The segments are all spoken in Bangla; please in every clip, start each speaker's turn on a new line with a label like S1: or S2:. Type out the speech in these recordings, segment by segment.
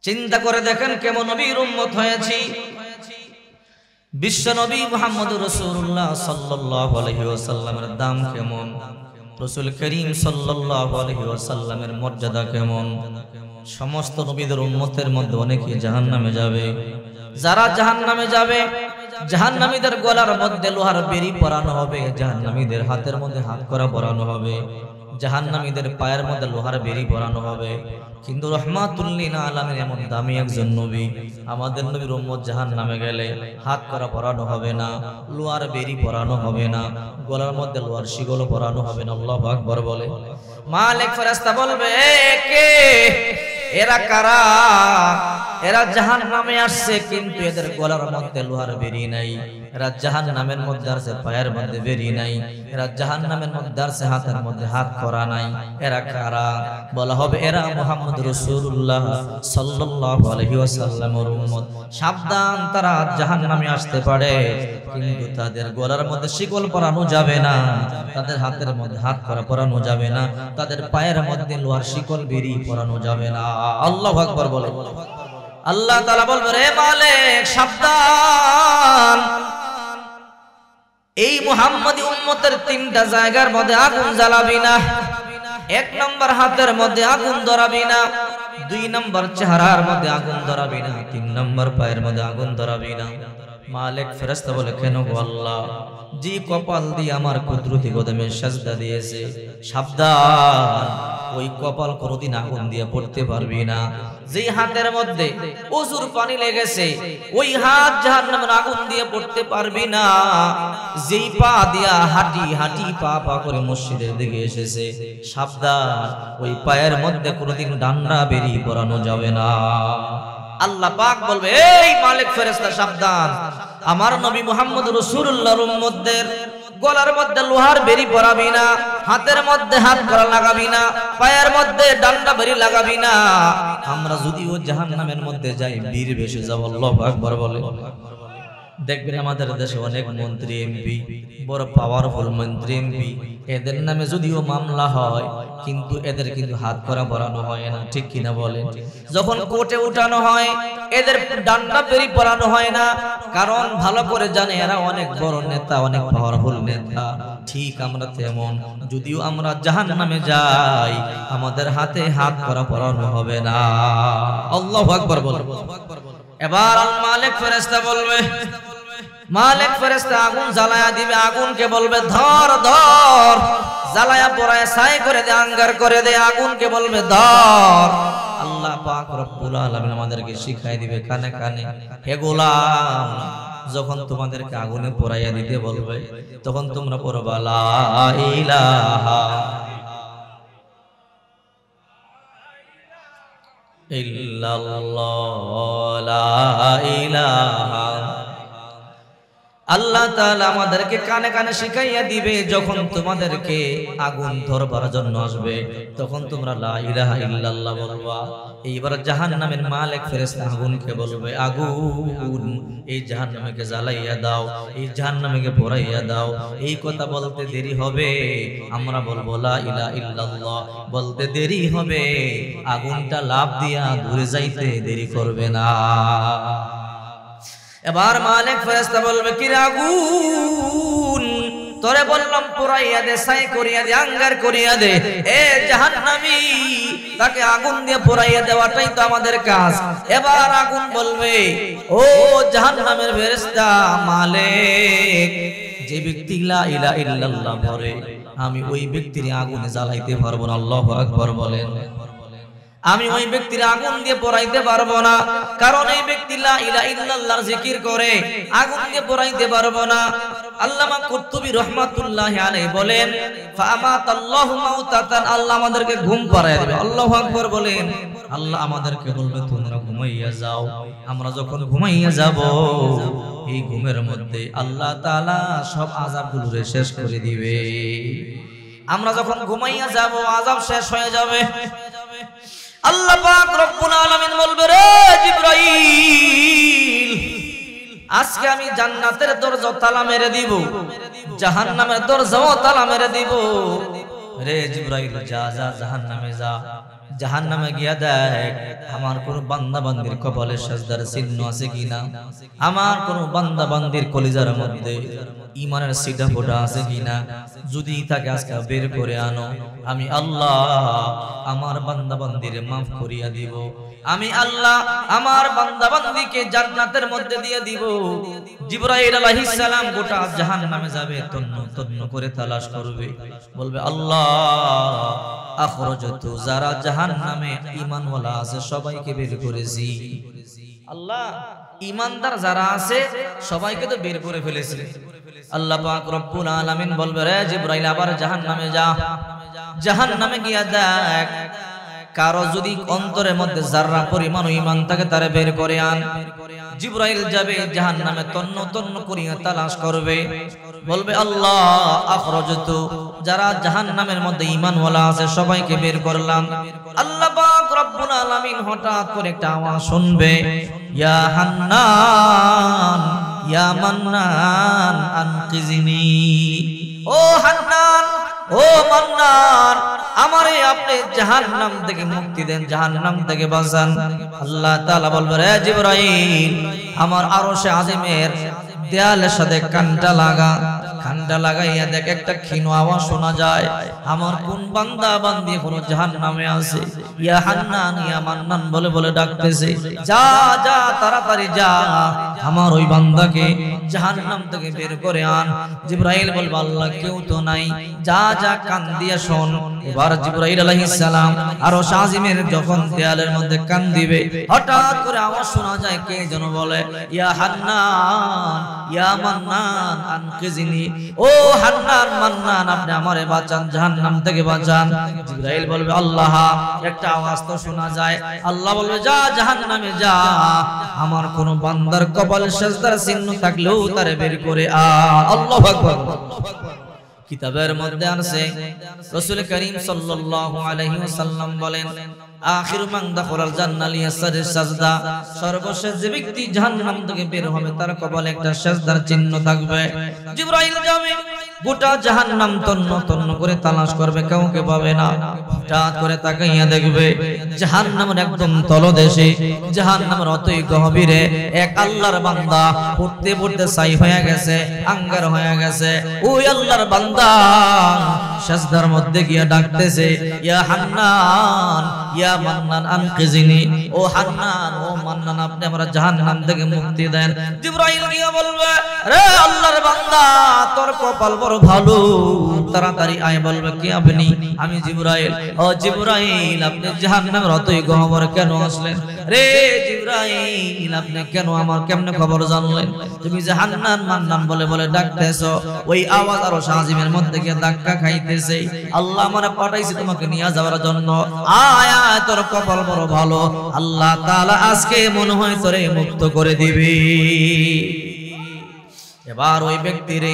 S1: চিন্তা করে দেখেন কেমন নবীর উম্মত হয়েছি। বিশ্ব নবী মুহাম্মদুর রাসূলুল্লাহ সাল্লাল্লাহু আলাইহি ওয়াসাল্লামের দাম কেমন, রাসূল করিম সাল্লাল্লাহু আলাইহি ওয়াসাল্লামের মর্যাদা কেমন। সমস্ত নবীদের উম্মতের মধ্যে অনেকে জাহান্নামে যাবে। যারা জাহান্নামে যাবে, জাহান্নামীদের গলার মধ্যে লোহার বেড়ি পরানো হবে, জাহান্নামীদের হাতের মধ্যে হাত করা পরানো হবে, জাহান্নামীদের পায়ের মধ্যে লোহার বেড়ি পরানো হবে। কিন্তু রাহমাতুল লিল আলামিন এমন দামি একজন নবী, আমাদের নবীর উম্মত জাহান্নামে গেলে হাত করা পরানো হবে না, লোহার বেড়ি পরানো হবে না, গলার মধ্যে লোহার শিকল পরানো হবে না। আল্লাহু আকবার বলে। মালিক ফেরেশতা বলবে, কে এরা? কারা? এরা জাহান্নামে আসছে কিন্তু এদের গলার মধ্যে লোহার বেড়ি নাই, এরা জাহান্নামের মধ্যে আছে পায়ের মধ্যে বেড়ি নাই, এরা জাহান্নামের মধ্যে আছে হাতের মধ্যে হাত করা নাই। এরা কারা? বলা হবে এরা মুহাম্মদ রাসূলুল্লাহ সাল্লাল্লাহু আলাইহি ওয়াসাল্লামের উম্মত। সাবধান, তারা জাহান্নামে আসতে পারে কিন্তু তাদের গলার মধ্যে শিকল পরানো যাবে না, তাদের হাতের মধ্যে হাত করা পরানো যাবে না, তাদের পায়ের মধ্যে লোহার শিকল বেড়ি পরানো যাবে না। আল্লাহু আকবার বলে। আল্লাহ তাআলা বলবে, রে মালিক সাবধান, এই মুহাম্মদী উম্মতের তিনটা জায়গার মধ্যে আগুন জ্বালাবি না। এক নম্বর হাতের মধ্যে আগুন ধরাবি না, দুই নম্বর চেহারার মধ্যে আগুন ধরাবি না, তিন নম্বর পায়ের মধ্যে আগুন ধরাবি না। মালিক ফেরেশতা বলে, কেন গো আল্লাহ? যে কপাল দিয়ে আমার কুদরতি কদমে সাজদা দিয়েছে, সাবধান, ওই কপাল কোনদিন আগুন দিয়ে পড়তে পারবি না। যেই হাতের মধ্যে ওযুর পানি লেগেছে, ওই হাত জাহান্নামের আগুন দিয়ে পড়তে পারবি না। যেই পা দিয়া হাঁটি হাঁটি পা পা করে মসজিদের দিকে এসেছে, সাবধান, ওই পায়ের মধ্যে কোনদিন ডান্ডা বেরি পরানো যাবে না। আল্লাহ পাক বলবে, এই মালিক ফেরেশতা সাবধান, আমার নবী মুহাম্মদ রাসূলুল্লাহর উম্মতদের গলার মধ্যে লোহার বেড়ি পরাবি না, হাতের মধ্যে হাত করা লাগাবি না, পায়ের মধ্যে ডান্ডা বেড়ি লাগাবি না। আমরা যদিও জাহান্নামের মধ্যে যাই, বীর বেশে যাব। আল্লাহু আকবার বলে। দেখবেন আমাদের দেশে অনেক মন্ত্রী এমপি, বড় পাওয়ারফুল মন্ত্রী এমপি, এদের নামে যদিও মামলা হয় কিন্তু এদের কিন্তু হাত করা পরানো হয় না, ঠিক কিনা বলেন? যখন কোর্টে উঠানো হয় এদের ডান্ডা বেরি পরানো হয় না, কারণ ভালো করে জানে এরা অনেক বড় নেতা, অনেক পাওয়ারফুল নেতা। ঠিক আমরা তেমন, যদিও আমরা জাহান্নামে যাই আমাদের হাতে হাত করা পরানো হবে না। আল্লাহু আকবার বলে। এবার মালিক ফেরেশতা বলবে, মালিক ফেরেশতা আগুন জ্বালায়া দিবে, আগুনকে বলবে ধর ধর, জ্বালায়া পোড়ায় ছাই করে দে, আঙ্গার করে দে। আগুনকে বলবে ধর। আল্লাহ পাক রব্বুল আলামিন আমাদেরকে শিখাই দিবে কানে কানে, হে গোলাম, যখন তোমাদেরকে আগুনে পোড়াইয়া দিতে বলবে তখন তোমরা পড়বা লা ইলাহা ইল্লাল্লাহ, লা ইলাহা। আল্লাহ তাআলা আমাদেরকে কানে কানে শিখাইয়া দিবে, যখন তোমাদেরকে আগুন ধরবার জন্য আসবে তখন তোমরা লা ইলাহা ইল্লাল্লাহ বলবা। এইবার জাহান্নামের মালিক ফেরেশতা আগুনকে বলবে, আগুন এই জাহান্নামকে জ্বালাইয়া দাও, এই জাহান্নামকে পোড়াইয়া দাও। এই কথা বলতে দেরি হবে, আমরা বলবো লা ইলাহা ইল্লাল্লাহ, বলতে দেরি হবে, আগুনটা লাফ দিয়া দূরে যাইতে দেরি করবে না। এবার মালিক ফেরেশতা বলবে, কি আগুন, তোরে বললাম পোড়াইয়া দে, ছাই করিয়া দে, আঙ্গার করিয়া দে। এ জাহান্নামী, তাকে আগুন দিয়ে পোড়াইয়া দেওয়াটাই তো আমাদের কাজ। এবার আগুন বলবে, ও জাহান্নামের ফেরেশতা মালিক, যে ব্যক্তি লা ইলাহা ইল্লাল্লাহ পড়ে আমি ওই ব্যক্তির আগুনে জ্বালাইতে পারবো না। আল্লাহু আকবার বলেন। আমি ওই ব্যক্তির আগুন দিয়ে পোড়াইতে পারবো না, কারণ এই ব্যক্তি লা ইলাহা ইল্লাল্লাহর জিকির করে, আগুন দিয়ে পোড়াইতে পারবো না। আল্লামা কুরতুবী রাহমাতুল্লাহি আলাইহি বলেন, ফামাতাল্লাহু মাউতাতান, আল্লাহ আমাদেরকে ঘুম পাড়ায় দেবে। আল্লাহু আকবার বলেন। আল্লাহ আমাদেরকে বলবে তোমরা ঘুমাইয়া যাও। আমরা যখন ঘুমাইয়া যাব, এই ঘুমের মধ্যে আল্লাহ তাআলা সব আযাবগুলো শেষ করে দিবে। আমরা যখন ঘুমাইয়া যাব আযাব শেষ হয়ে যাবে। আল্লাহ পাক রব্বুল আলামিন বলবে, রে জিবরাইল, আজকে আমি জান্নাতের দরজা তালা মেরে দিব, জাহান্নামের দরজাও তালা মেরে দিব। রে জিবরাইল, যা যা জাহান্নামে যা, জাহান্নামে গিয়া দেখ আমার কোন বান্দা বান্দির কপালে সিজদার চিহ্ন আছে কিনা, আমার কোন বান্দা বান্দির কলিজার মধ্যে ঈমানের সিটা ফোঁটা আছে কিনা। যদি তাকে আজকে বের করে আনো, আমি আল্লাহ আমার বান্দা বান্দির মাফ করিয়া দিব। আমি আল্লাহ আমার বান্দা বান্দিকে জান্নাতের মধ্যে দিয়ে দিব। জিবরাইল আলাইহিস সালাম গোটা জাহান্নামে যাবে, তন্ন তন্ন করে তালাশ করবে, বলবে আল্লাহ আখরাজতু, যারা জাহান্নামে ঈমানওয়ালা আছে সবাইকে বের করেছি। আল্লাহ ঈমানদার যারা আছে সবাইকে তো বের করে ফেলেছি। আল্লাহ পাক রব্বুল আলামিন বলবে, রে জিবরাইল আবার জাহান্নামে যা, জাহান্নামে গিয়া দেখ কারো যদি অন্তরের মধ্যে যাররা পরিমাণ ঈমান থাকে তারে বের করে আন। জিবরাইল যাবে জাহান্নামে, তন্ন তন্ন করিয়া তালাশ করবে, বলবে আল্লাহ আখরাজতু, যারা জাহান্নামের মধ্যে ঈমানওয়ালা আছে সবাইকে বের করলাম। আল্লাহ পাক রব্বুল আলামিন হঠাৎ করে একটা আওয়াজ শুনবে, ইয়া হান্নান ইয়া মান্নান আনকিজিনি, ও হান্নান ও মান্নান, আমারে আপনি জাহান্নাম থেকে মুক্তি দেন, জাহান্নাম থেকে বাঁচান। আল্লাহ তাআলা বলবে, রে জিবরাইল আমার আরশে আজিমের দেয়ালের সাথে কানটা লাগা, কানটা লাগাইয়া দেখ একটা ক্ষীণ আওয়াজ শোনা যায়, আমার কোন বান্দা বান্দি কোন জাহান্নামে আছে, ইয়া হান্নান ইয়া মান্নান বলে বলে ডাকতেছে, যা যা তাড়াতাড়ি যা আমার ওই বান্দাকে জাহান্নাম থেকে বের করে আন। জিবরাইল বলবে আল্লাহ কেউ তো নাই, যা যা কান দিয়া শোন। এবার জিবরাইল আলাইহিস সালাম আরশ আজিমের যখন দেয়ালের মধ্যে কান দিবে, হঠাৎ করে আওয়াজ শোনা যায়, কে যেন বলে, ইয়া হান্নান ইয়া মান্নান আনকিজিনি, ও হান্নান মান্নান আপনি আমারে বাঁচান, জাহান্নাম থেকে বাঁচান। জিবরাইল বলবে আল্লাহ একটা আওয়াজ তো শোনা যায়। আল্লাহ বলবে যা জাহান্নামে যা, আমার কোন বান্দার কপালে সিজদার চিহ্ন থাকলেও তারে বের করে আ। আল্লাহু আকবার। কিতাবের মধ্যে আছে রাসূল করিম সাল্লাল্লাহু আলাইহি ওয়াসাল্লাম বলেন, আখিরু মান দাখালাল জান্নাহ লিয়াসরিস সাজদা, সর্বশেষ যে ব্যক্তি জাহান্নাম থেকে বের হবে তার কপালে একটা সিজদার চিহ্ন থাকবে। জিবরাইল যাবে গোটা জাহান্নাম তন্ন তন্ন করে তালাশ করবে, কাউকে পাবে না। হঠাৎ করে তাকাইয়া দেখবে জাহান্নামের একদম তলদেশে, জাহান্নামের অতই গভীরে এক আল্লাহর বান্দা পড়তে পড়তে ছাই হয়ে গেছে, আঙ্গার হয়ে গেছে। ওই আল্লাহর বান্দা সিজদার মধ্যে গিয়া ডাকতেছে, ইয়া হান্নান ইয়া মান্নান আনকিজিনি, ও হান্নান ও মান্নান আপনি আমরা জাহান্নাম থেকে মুক্তি দেন। জিবরাইল গিয়া বলবে, রে আল্লাহর বান্দা তোর কপাল বড় ভালো, তাড়াতাড়ি আয়। বলবে কি আপনি? আমি জিবরাইল। ও জিবরাইল আপনি জাহান্নামের অতই গহ্বরে কেন আসলেন? রে জিবরাইল আপনি কেন আমার কেমনে খবর জানলেন? তুমি যে হান্নান মান্নান বলে বলে ডাকতেছো, ওই আওয়াজ আরো আজিমের মধ্যে গিয়ে ধাক্কা খাইতেছে। আল্লাহ আমারে পাঠাইছে তোমাকে নিয়ে যাওয়ার জন্য। আয় আয় তোর কপাল বড় ভালো, আল্লাহ তাআলা আজকে মনে হয় তোরে মুক্ত করে দিবে। এবার ওই ব্যক্তিরে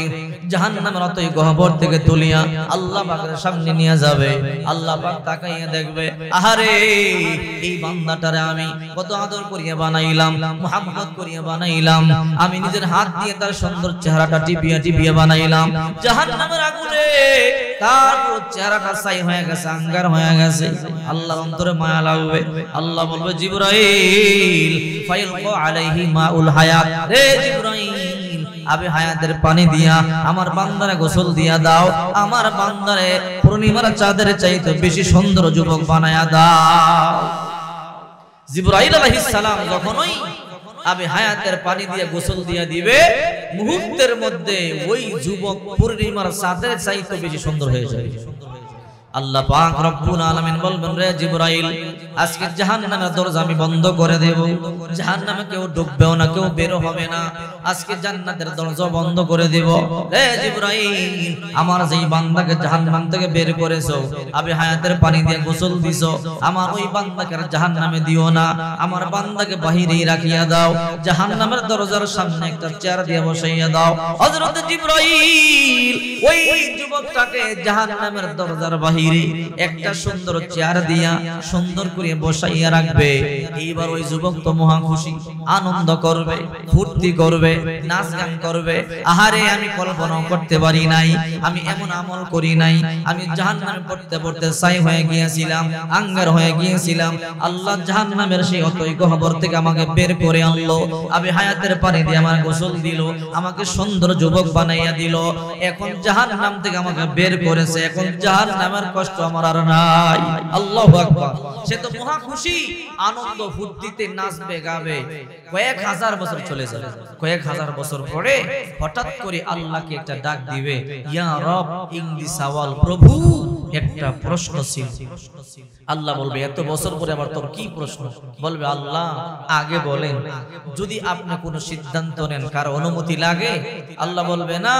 S1: জাহান্নামের অতই গহ্বর থেকে তুলিয়া আল্লাহ পাকের সামনে নিয়ে যাবে। আল্লাহ পাক তাকাইয়া দেখবে, আহারে এই বান্দাটারে আমি কত আদর করিয়া বানাইলাম, মুহাব্বত করিয়া বানাইলাম, আমি নিজের হাত দিয়ে তার সুন্দর চেহারাটা টিপিয়া টিপিয়া বানাইলাম। জাহান্নামের আগুনে তার চেহারাটা ছাই হয়ে গেছে, আঙ্গার হয়ে গেছে। আল্লাহর অন্তরে মায়া লাগবে। আল্লাহ বলবে, জিবরাইল ফাইলকু আলাইহি মাউল হায়াত, রে জিবরাইল আবে হায়াতের পানি দিয়া আমার বান্দারে গোসল দিয়া দাও, আমার বান্দারে পূর্ণিমার চাঁদের চাইতে বেশি সুন্দর যুবক বানায়া দাও। জিবরাইল আলাইহিস সালাম যখনই আবে হায়াতের পানি দিয়ে গোসল দিয়া দিবে, মুহূর্তের মধ্যে ওই যুবক পূর্ণিমার চাঁদের চাইতে বেশি সুন্দর হয়ে যাবে। আল্লাহ পাক রব্বুল আলামিন বলবেন, রে জিবরাইল আজকে জাহান্নামের দরজা আমি বন্ধ করে দেব, জাহান্নামে কেউ ঢুকবেও না, কেউ বের হবে না, আজকে জান্নাতের দরজা বন্ধ করে দেব। রে জিবরাইল আমার যেই বান্দাকে জাহান্নাম থেকে বের করেছো, আবে হায়াতের পানি দিয়ে গোসল দিছো, আমার ওই বান্দাকে জাহান্নামে দিও না, আমার বান্দাকে বাহিরেই রাখিয়া দাও, জাহান্নামের দরজার সামনে একটা চেয়ার দিয়ে বসাইয়া দাও। হযরত জিবরাইল ওই যুবকটাকে জাহান্নামের দরজার বাহিরে একটা সুন্দর চেয়ার দিয়া সুন্দর করে করে বসাইয়া রাখবে। এইবার ওই যুবক তো মহা খুশি, আনন্দ করবে, ফুর্তি করবে, নাচ গান করবে। আহারে আমি কল্পনাও করতে পারি নাই, আমি এমন আমল করি নাই, আমি জাহান্নামে পড়তে পড়তে ছাই হয়ে গিয়েছিলাম, আঙ্গার হয়ে গিয়েছিলাম। আল্লাহ জাহান্নামের সেই অতই গহ্বর থেকে আমাকে বের করে আনলো, আমি হায়াতের পানি দিয়ে আমার গোসল দিল, আমাকে সুন্দর যুবক বানাইয়া দিল। এখন জাহান্নাম থেকে আমাকে বের করেছে, এখন জাহান্নামের কষ্ট আমার আর নাই। আল্লাহু আকবার। সে তো মহা খুশি, আনন্দ ফুর্তিতে নাচবে গাবে। কয়েক হাজার বছর চলে যাবে, কয়েক হাজার বছর পরে হঠাৎ করে আল্লাহকে একটা ডাক দিবে, ইয়া রব ইংদি সাওয়াল, প্রভু একটা প্রশ্ন ছিল। আল্লাহ বলবে এত বছর পরে আবার তোর কি প্রশ্ন? বলবে আল্লাহ আগে বলেন, যদি আপনি কোনো সিদ্ধান্ত নেন কারো অনুমতি লাগে? আল্লাহ বলবে না,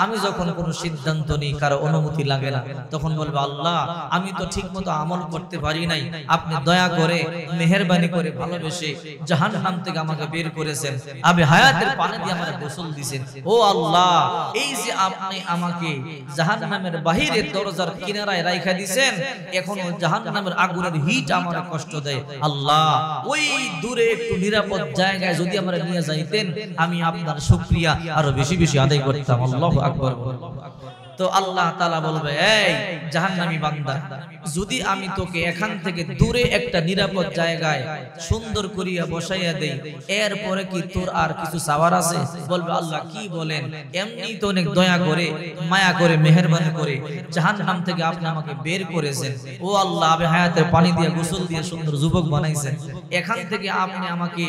S1: আমি যখন কোনো সিদ্ধান্ত নিই কারো অনুমতি লাগে না। তখন বলবে আল্লাহ আমি তো ঠিকমতো আমল করতে পারি নাই, আপনি দয়া করে মেহেরবানি করে ভালোবেসে জাহান্নাম থেকে আমাকে বের করেছেন, আমি হায়াতের পানি দিয়ে আমাকে গোসল দিয়েছেন। ও আল্লাহ, এই যে আপনি আমাকে জাহান্নামের বাহিরের দরজার কিনারায় রাইখা দিয়েছেন, এখন জাহান্নামের আগুনের হিট আমার কষ্ট দেয়। আল্লাহ ওই দূরে একটু নিরাপদ জায়গায় যদি আমরা নিয়ে যাইতেন, আমি আপনার শুকরিয়া আরো বেশি বেশি আদায় করতাম। আল্লাহু আকবার। তো আল্লাহ তাআলা বলবে, এই জাহান্নামী বান্দা, যদি আমি তোকে এখান থেকে দূরে একটা নিরাপদ জায়গায় সুন্দর করিয়া বসাইয়া দেই, এরপরে কি তোর আর কিছু চাওয়ার আছে? বলবে আল্লাহ কি বলেন, এমনি তো অনেক দয়া করে মায়া করে মেহেরবানি করে জাহান্নাম থেকে আপনি আমাকে বের করেছেন। ও আল্লাহ, আমি হায়াতের পানি দিয়ে গোসল দিয়ে সুন্দর যুবক বানাইছেন, এখান থেকে আপনি আমাকে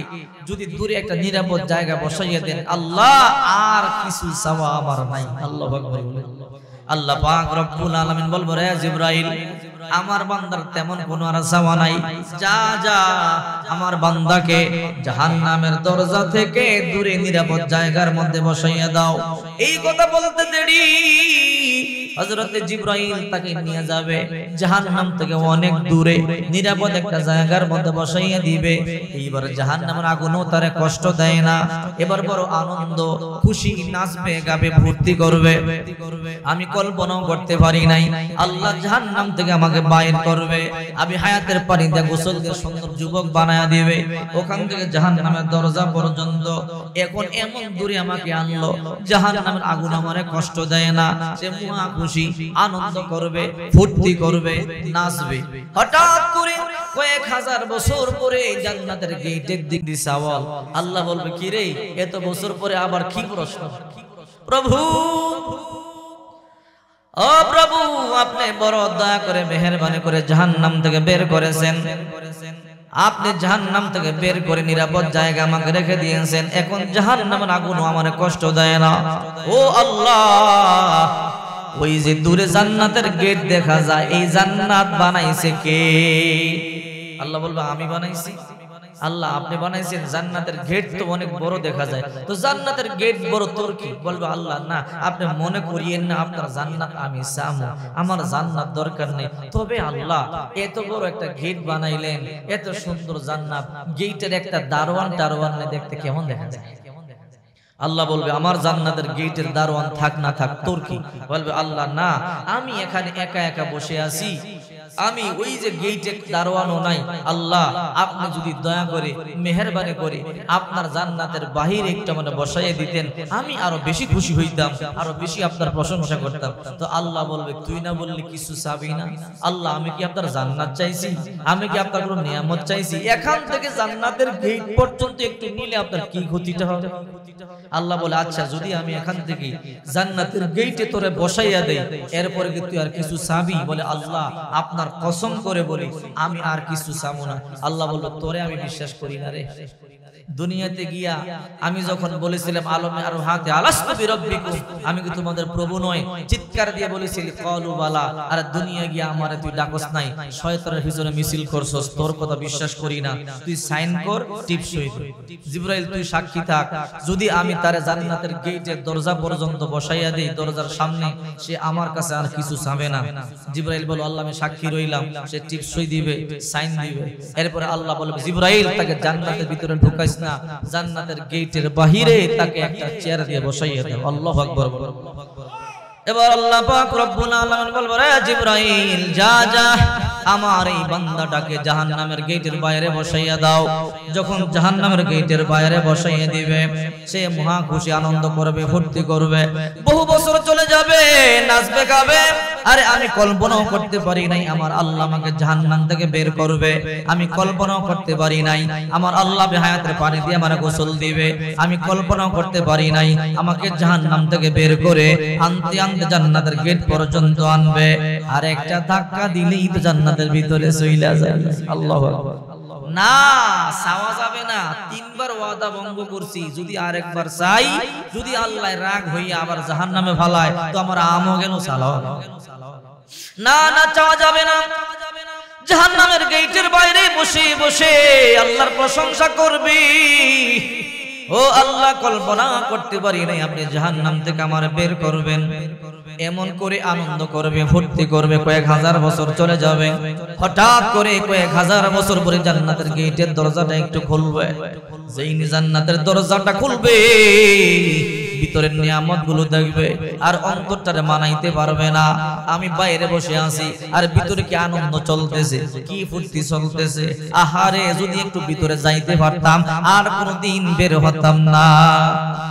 S1: যদি দূরে একটা নিরাপদ জায়গা বসাইয়া দেন, আল্লাহ আর কিছু চাওয়া আমার নাই। আল্লাহু আকবার। আল্লাহ পাক রব্বুল আলামিন বলবো, রে জিবরাইল, আমার বান্দার তেমন কোনো আর চাওয়া নাই, যা যা আমার বান্দাকে জাহান্নামের দরজা থেকে দূরে নিরাপদ জায়গার মধ্যে বসাইয়া দাও। এই কথা বলতে দেরি হযরতে জিবরাইল তাকে নিয়ে যাবে জাহান্নাম থেকে অনেক দূরে নিরাপদ একটা জায়গার মধ্যে বসাইয়া দিবে। এইবার জাহান্নামের আগুনও তারে কষ্ট দেয় না, এবার বড় আনন্দ খুশি নাচবে গাবে ফুর্তি করবে। আমি কল্পনাও করতে পারি নাই আল্লাহ জাহান্নাম থেকে আমাকে বাইর করবে, আমি হায়াতের পানি দিয়ে গোসল দিয়ে সুন্দর যুবক বানায়া দিবে, ওখান থেকে জাহান্নামের দরজা পর্যন্ত এখন এমন দূরে আমাকে আনলো, জাহান্নামের আগুন আমারে কষ্ট দেয় না। সে মহা খুশি আনন্দ করবে, ফুর্তি করবে, নাচবে। হঠাৎ করে কয়েক হাজার বছর পরে জান্নাতের গেটের দিক দিয়ে সওয়াল। আল্লাহ বলবে, কি রে এত বছর পরে আবার কি প্রশ্ন? প্রভু, ও প্রভু, আপনি বড় দয়া করে মেহেরবানি করে জাহান্নাম থেকে বের করেছেন, আপনি জাহান্নাম থেকে বের করে নিরাপদ জায়গা আমাকে রেখে দিয়েছেন, এখন জাহান্নামের আগুন আমারে কষ্ট দেয় না। ও আল্লাহ, ওই যে দূরে জান্নাতের গেট দেখা যায়, এই জান্নাত বানাইছে কে? আল্লাহ বলবে, আমি বানাইছি। আল্লাহ, আপনি বানাইছেন? জান্নাতের গেট তো অনেক বড় দেখা যায়, তো জান্নাতের গেট বড়, তোর কি? বলবে আল্লাহ, না আপনি মনে করিয়েন না আপনার জান্নাত আমি চামু, আমার জান্নাত দরকার নেই। তবে আল্লাহ, এত বড় একটা গেট বানাইলেন, এত সুন্দর জান্নাত, গেটের একটা দারোয়ান দেখতে কেমন দেখা যায়? আল্লাহ বলবে, আমার জান্নাতের গেটের দারোয়ান থাক না থাক তোর কি? বলবে আল্লাহ, না আমি এখানে একা একা বসে আছি, আমি ওই যে গেটের দারোয়ানও নাই। আল্লাহ, আপনি যদি দয়া করে মেহেরবানি করে আপনার জান্নাতের বাহিরে একটা মানে বসাইয়ে দিতেন, আমি আরো বেশি খুশি হইতাম, আরো বেশি আপনার প্রশংসা করতাম। তো আল্লাহ বলবে, তুই না বললি কিছু চাবি না? আল্লাহ, আমি কি আপনার জান্নাত চাইছি? আমি কি আপনার কোনো নিয়ামত চাইছি? এখান থেকে জান্নাতের গেট পর্যন্ত একটু নিলে আপনার কি ক্ষতিটা হবে? আল্লাহ বলে, আচ্ছা যদি আমি এখান থেকে জান্নাতের গেটে তোরে বসাইয়া দেই, এরপরে কি তুই আর কিছু চাবি? বলে আল্লাহ, আপনার কসম করে বলি আমি আর কিছু চাবো না। আল্লাহ বলল, তোরে আমি বিশ্বাস করি না রে। দুনিয়াতে গিয়া আমি যখন বলেছিলাম আলমে আর হাতে আলাস্তু বিরাব্বিকুম, আমি কি তোমাদের প্রভু নয়? চিৎকার দিয়ে বলেছিলি ক্বালু বালা। আর দুনিয়া গিয়া আমারে তুই ডাকস নাই, শয়তানের পিছনে মিছিল করছস, তোর কথা বিশ্বাস করি না, তুই সাইন কর, টিপসই কর। জিবরাইল, তুই সাক্ষী থাক, যদি আমি তারে জান্নাতের গেটের দরজা পর্যন্ত বসাইয়া দেই, দরজার সামনে, সে আমার কাছে আর কিছু চাবে না। জিবরাইল বলে, আল্লাহ আমি সাক্ষী রইলাম, সে টিপসই দিবে, সাইন দিবে। এরপরে আল্লাহ বলবে, জিবরাইল তাকে জান্নাতের ভিতরে ঢুকাইস না, জান্নাতের গেটের বাহিরে তাকে একটা চেয়ার দিয়ে বসাইয়া দাও। আল্লাহু আকবার। এবার আল্লাহ পাক রব্বুল আলামিন বলবেন রে জিবরাইল যা যা আমার এই বান্দাটাকে জাহান্নামের গেটের বাইরে বসাইয়া দাও। যখন জাহান্নামের গেটের বাইরে বসাইয়া দিবে সে মহা খুশি আনন্দ করবে, ফুর্তি করবে, বহু বছর চলে যাবে, নাচবে গাবে। আরে আমি কল্পনাও করতে পারি নাই আমার আল্লাহ আমাকে জাহান্নাম থেকে বের করবে, আমি কল্পনাও করতে পারি নাই আমার আল্লাহ হায়াতের পানি দিয়ে আমার গোসল দিবে, আমি কল্পনাও করতে পারি নাই আমাকে জাহান্নাম থেকে বের করে আনতে আনতে জান্নাতের গেট পর্যন্ত আনবে। আর একটা ধাক্কা দিলেই তো জান্নাতের ভিতরে চইলা যায়। আল্লাহু আকবার। না চাওয়া যাবে না, তিনবার ওয়াদা ভঙ্গ করছি, যদি আরেকবার চাই, যদি আল্লাহ রাগ হইয়া আবার জাহান্নামে ফালায় তো আমার আমও গেল সালাও। না না চাওয়া যাবে না। জাহান্নামের গেটের বাইরে বসে বসে আল্লাহর প্রশংসা করবি, ও আল্লাহ কল্পনা করতে পারি নাই আপনি জাহান্নাম থেকে আমার বের করবেন। এমন করে আনন্দ করবে, ফুর্তি করবে, কয়েক হাজার বছর চলে যাবে। হঠাৎ করে কয়েক হাজার বছর পরে জান্নাতের গেটের দরজাটা একটু খুলবে। যেই জান্নাতের দরজাটা খুলবে ভিতরের নিয়ামত গুলো দেখবে আর অন্তরটারে মানাইতে পারবে না। আমি বাইরে বসে আছি আর ভিতরে কি আনন্দ চলতেছে, কি ফুর্তি চলতেছে। আহারে যদি একটু ভিতরে যাইতে পারতাম আর কোনদিন বের হতাম না।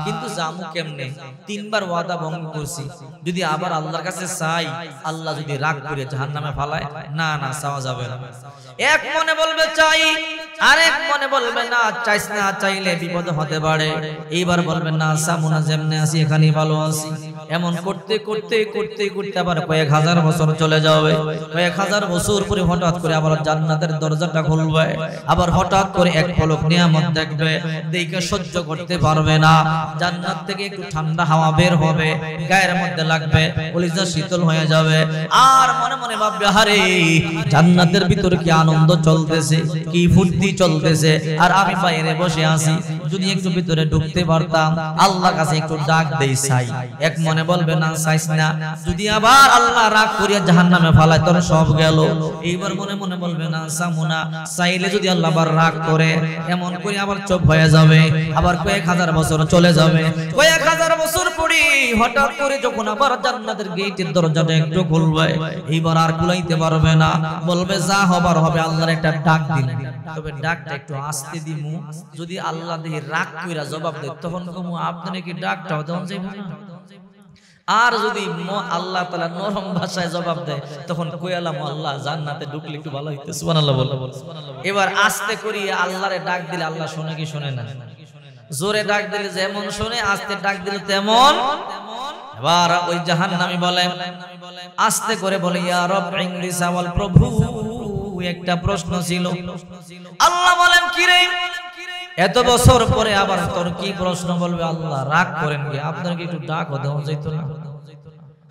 S1: কিন্তু জামু কেমনে? তিনবার ওয়াদা ভঙ্গ করছি, যদি আবার আল্লাহর কাছে চাই, আল্লাহ যদি রাগ করে জাহান্নামে ফালায়, না না চাওয়া যাবে না। এক মনে বলবে চাই, আরেক মনে বলবে না চাইছ না, চাইলে বিপদ হতে পারে। এইবার বলবে না সামুনা যেমনে আছি এখানেই ভালো আছি। এমন করতে করতে করতে করতে আবার কয়েক হাজার বছর চলে যাবে। কয়েক হাজার বছর পরে হঠাৎ করে আবার জান্নাতের দরজাটা খুলবে। আবার হঠাৎ করে এক পলক নিয়ামত দেখবে, দেখে সহ্য করতে পারবে না। জান্নাত থেকে একটু ঠান্ডা হাওয়া বের হবে, গায়ের মধ্যে লাগবে, কলিজা শীতল হয়ে যাবে। আর মনে মনে ভাববে আরে জান্নাতের ভিতরে কি আনন্দ চলতেছে, কি ফুর্তি চলতেছে, আর আমি বাইরে বসে আছি। যদি একটু ভিতরে ঢুকতে পারতাম, আল্লাহর কাছে একটু ডাক দেই চাই। এক মনে বলবে না চাইছ না, যদি আবার আল্লাহ রাগ করিয়া জাহান্নামে ফালায় তোর সব গেল। এইবার মনে মনে বলবে না সামুনা, চাইলে যদি আল্লাহ আবার রাগ করে, এমন করে আবার চুপ হয়ে যাবে। আবার কয়েক হাজার বছর চলে যাবে। কয়েক হাজার বছর পরে হঠাৎ করে যখন আবার জান্নাতের গেটের দরজাটা একটু খুলবে, এইবার আর কুলাইতে পারবে না। বলবে যা হবার হবে, আল্লাহর একটা ডাক দিন, তবে ডাকটা একটু আস্তে দিমু। যদি আল্লাহ দিয়ে রাগ কইরা জবাব দেয় তখন কমু আপনার কি ডাকটা তখন যাইব না। আর যদি আল্লাহ তাআলা নরম ভাষায় জবাব দেয় তখন কইলাম আল্লাহ জান্নাতে ঢুকলে একটু ভালো হইতো। সুবহানাল্লাহ বল। এবার আস্তে করি আল্লাহরে ডাক দিলে আল্লাহ শুনে কি শুনে না? জোরে ডাক দিলে যেমন শুনে, আস্তে ডাক দিলে তেমন। এবার ওই জাহান্নামী বলে, আস্তে করে বলে ইয়া রব ইংলি সাওয়াল, প্রভু একটা প্রশ্ন ছিল। আল্লাহ বলেন কি রে? এত বছর পরে আবার তোর কি প্রশ্ন? বলবে আল্লাহ রাগ করেন কি, আপনার কি একটু ডাক দেওয়া যাইতো না?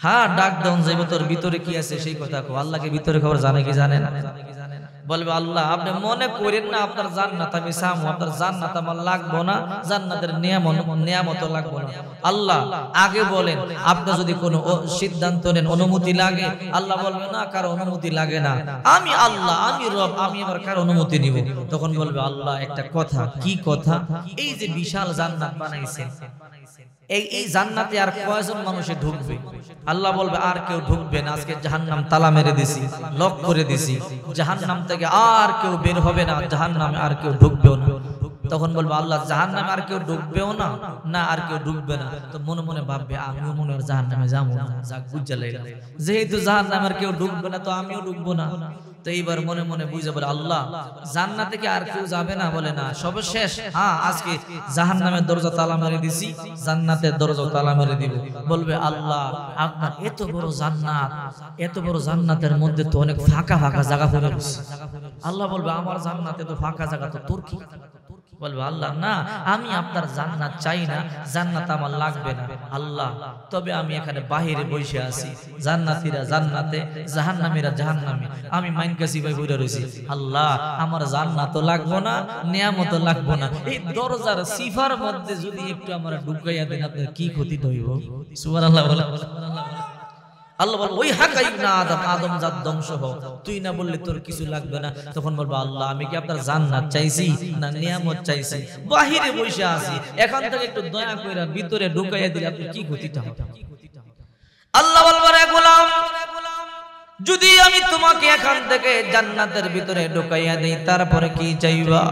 S1: হ্যাঁ ডাক দেওয়া যাইব, তোর ভিতরে কি আছে সেই কথা কো। আল্লাহকে ভিতরে খবর জানে কি জানে না? বলবে আল্লাহ আপনি মনে করেন না আপনার জান্নাত আমি চামু, আপনার জান্নাত আমার লাগবো না, জান্নাতের নিয়ামত লাগবো না। আল্লাহ আগে বলেন আপনি যদি কোনো সিদ্ধান্ত নেন অনুমতি লাগে? আল্লাহ বলবে না কারো অনুমতি লাগে না, আমি আল্লাহ, আমি রব, আমি আবার কারো অনুমতি নিব? তখন বলবে আল্লাহ একটা কথা। কি কথা? এই যে বিশাল জান্নাত বানাইছেন, এই জান্নাতে আর কয়জন মানুষে ঢুকবে? আল্লাহ বলবে আর কেউ ঢুকবে না, আজকে জাহান্নাম তালা মেরে দিছি, লক করে দিছি, জাহান্নাম থেকে আর কেউ বের হবে না, জাহান্নামে আর কেউ ঢুকবেও না। তখন বলবো আল্লাহ জাহান্নামে আর কেউ ঢুকবেও না? না আর কেউ ঢুকবে না। তো মনে মনে ভাববে আমিও মনে হয় জাহান্নামে যাবো না, যাক বুঝা লাগলো, যেহেতু জাহান্নামে আর কেউ ঢুকবে না তো আমিও ঢুকবো না। তো এইবার মনে মনে বুঝে বলে আল্লাহ জান্নাতে কি আর কেউ যাবে না? বলে না, সব শেষ। হ্যাঁ আজকে জাহান্নামের দরজা তালা মেরে দিছি, জান্নাতের দরজা তালা মেরে দিব। বলবে আল্লাহ আপনার এত বড় জান্নাত, এত বড় জান্নাতের মধ্যে তো অনেক ফাঁকা ফাঁকা জায়গা পড়ে রয়েছে। আল্লাহ বলবে আমার জান্নাতে তো ফাঁকা জায়গা, তো তোর কি? বলবে আল্লাহ না আমি আপনার জান্নাত চাই না, জান্নাত আমার লাগবে না আল্লাহ, তবে আমি এখানে বাহিরে বসে আছি, জান্নাতীরা জান্নাতে, জাহান্নামীরা জাহান্নামে, আমি মাইনকাসি ভাই বইরা রইছি। আল্লাহ আমার জান্নাতও লাগবো না, নিয়ামতও লাগবো না, এই দরজার সিফার মধ্যে যদি একটু আমরা ঢুকাইয়া দেন আপনার কি ক্ষতি হইব? সুবহানাল্লাহ বলে। আল্লাহ বল ওই হাকাইক না আদম, আদম জাত ধ্বংস হোক, তুই না বললে তোর কিছু লাগবে না। তখন বলবো আল্লাহ আমি কি আপনার জান্নাত চাইছি না নিয়ামত চাইছি? বাহিরে বসে আছি, এখান থেকে একটু দয়া কইরা ভিতরে ঢুকাইয়া দিলে আপনার কি ক্ষতিটা হবে? আল্লাহ বলবে রে গোলাম, যদি আমি তোমাকে এখান থেকে জান্নাতের ভিতরে ঢুকাইয়া দেই তারপরে কি চাইবা?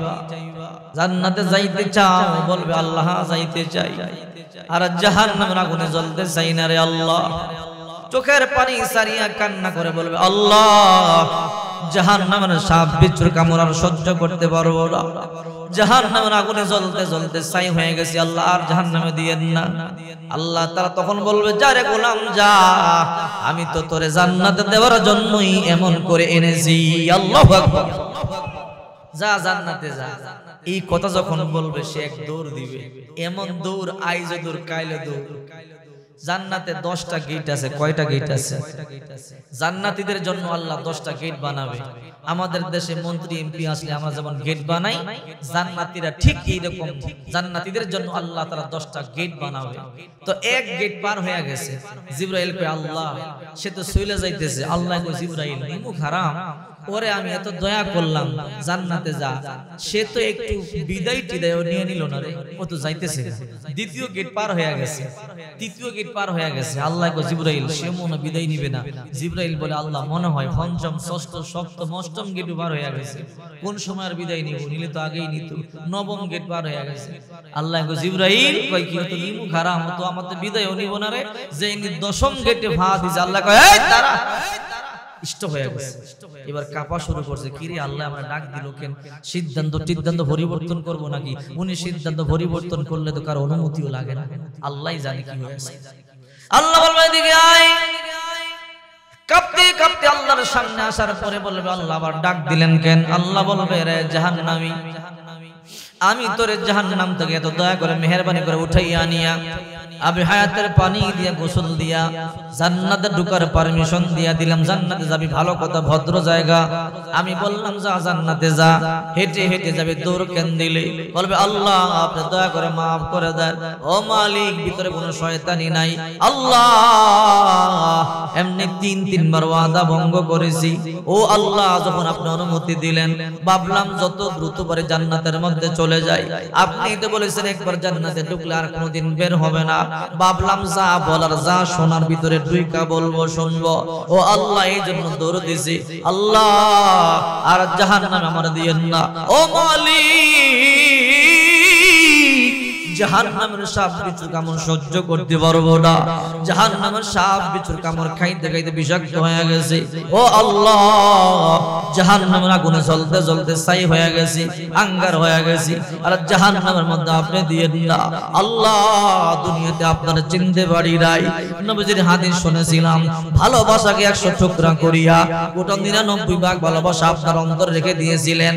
S1: জান্নাতে যাইতে চাও? বলবে আল্লাহ যাইতে চাই। আর জাহান্নামের আগুনে জ্বলতে চাই না রে আল্লাহ। চোখের পানি সারিয়া কান্না করে বলবে আল্লাহ, জাহান্নামের সাপ বিচ্ছুর কামড় আর সহ্য করতে পারবো না। জাহান্নামের আগুনে জ্বলতে জ্বলতে ছাই হয়ে গেছি, আল্লাহ আর জাহান্নামে দিয়েন না। আল্লাহ তারা তখন বলবে, যা রে গোলাম যা, আমি তো তোরে জান্নাতে দেওয়ার জন্যই এমন করে এনেছি। আল্লাহু আকবার। যা জান্নাতে যা। এই কথা যখন বলবে সে এক দৌড় দিবে, এমন দৌড় আইজো দৌড় কাইলে দৌড়। জান্নাতে 10টা গেট আছে। কয়টা গেট আছে? জান্নাতীদের জন্য আল্লাহ 10টা গেট বানাবে। আমাদের দেশে মন্ত্রী এমপি আসলে আমরা যেমন গেট বানাই, জান্নাতীরা ঠিক এইরকম জান্নাতীদের জন্য আল্লাহ তাআলা 10টা গেট বানাবে। তো এক গেট পার হয়ে গেছে, জিবরাইল কয় আল্লাহ সে তো চলে যাইতেছে। আল্লাহ কয় জিবরাইল মুখ হারাম, ওরে আমি এত দয়া করলাম জান্নাতে যা, সে তো একটু বিদায় টিদায় নিয়ে নিল না রে, ও তো যাইতেছে। দ্বিতীয় গেট পার হয়ে গেছে, তৃতীয় গেট পার হয়ে গেছে। আল্লাহ কয় জিবরাইল সে মনে বিদায় নিবে না। জিবরাইল বলে আল্লাহ মনে হয় পঞ্চম ষষ্ঠ সপ্তম অষ্টম গেট পার হয়ে গেছে, কোন সময় আর বিদায় নিব? নিলে তো আগেই নিত। নবম গেট পার হয়ে গেছে। আল্লাহ কয় জিবরাইল কয় কি তো নিমু খারাপ, তো আমাদের বিদায়ও নিব না রে। যে 10ম গেটে ভা দিছে, আল্লাহ কয় এই তারা ইষ্ট হয়ে গেছে। এবার কাঁপা শুরু করছে, কিরে আল্লাহ আমরা ডাক দিল কেন? সিদ্ধান্ত পরিবর্তন করব নাকি? উনি সিদ্ধান্ত পরিবর্তন করলে তো কারো অনুমতিও লাগে না, আল্লাহই জানে কি হয়েছে। আল্লাহ বলবে এদিকে আয়। কাঁপতে কাঁপতে আল্লাহর সামনে আসার পরে বলবে আল্লাহ আবার ডাক দিলেন কেন? আল্লাহ বলবে রে জাহান্নামী, আমি তোরে জাহান্নাম থেকে এত দয়া করে মেহেরবানি করে উঠাইয়া আনিয়া আবি হায়াতের পানি দিয়া গোসল দিয়া জান্নাতে ঢোকার পারমিশন দিয়া দিলাম। জান্নাতে যাবি, ভালো কথা, ভদ্র জায়গা। আমি বললাম যা জান্নাতে যা, হেঁটে হেঁটে যাবে, দৌড় কেন দিলে? বলবে আল্লাহ আপনি দয়া করে মাফ করে দেন। ও মালিক ভিতরে কোনো শয়তানি নাই আল্লাহ, এমনি 3-3 বার ওয়াদা ভঙ্গ করেছি। ও আল্লাহ যখন আপনি অনুমতি দিলেন ভাবলাম যত দ্রুত পারে জান্নাতের মধ্যে চলে যাই। আপনি তো বলেছেন একবার জান্নাতে ঢুকলে আর কোনোদিন বের হবে না। ভাবলাম যা বলার যা শোনার ভিতরে দুইকা বলবো শুনবো। ও আল্লাহ এই জন্য দৌড় দিছি। আল্লাহ আর জাহান্নামে আমার দিয়েন না। ও মালিক জাহান্নামের সাপ বিচ্ছুর কামড় সহ্য করতে পারবো না। জাহান্নামের সাপ বিচ্ছুর কামড় খাইতে খাইতে বিষাক্ত হয়ে গেছে। ও আল্লাহ জাহান্নামের আগুনে জ্বলতে জ্বলতে ছাই হয়ে গেছে, আঙ্গার হয়ে গেছে। আর জাহান্নামের মধ্যে আপনি দিয়েন না আল্লাহ। দুনিয়াতে আপনারা চিনতে পারি নাই। নবীজির হাদিস শুনেছিলাম, ভালোবাসাকে 100 টুকরা করিয়া গোটা 99 ভাগ ভালোবাসা আপনার অন্তরে রেখে দিয়েছিলেন।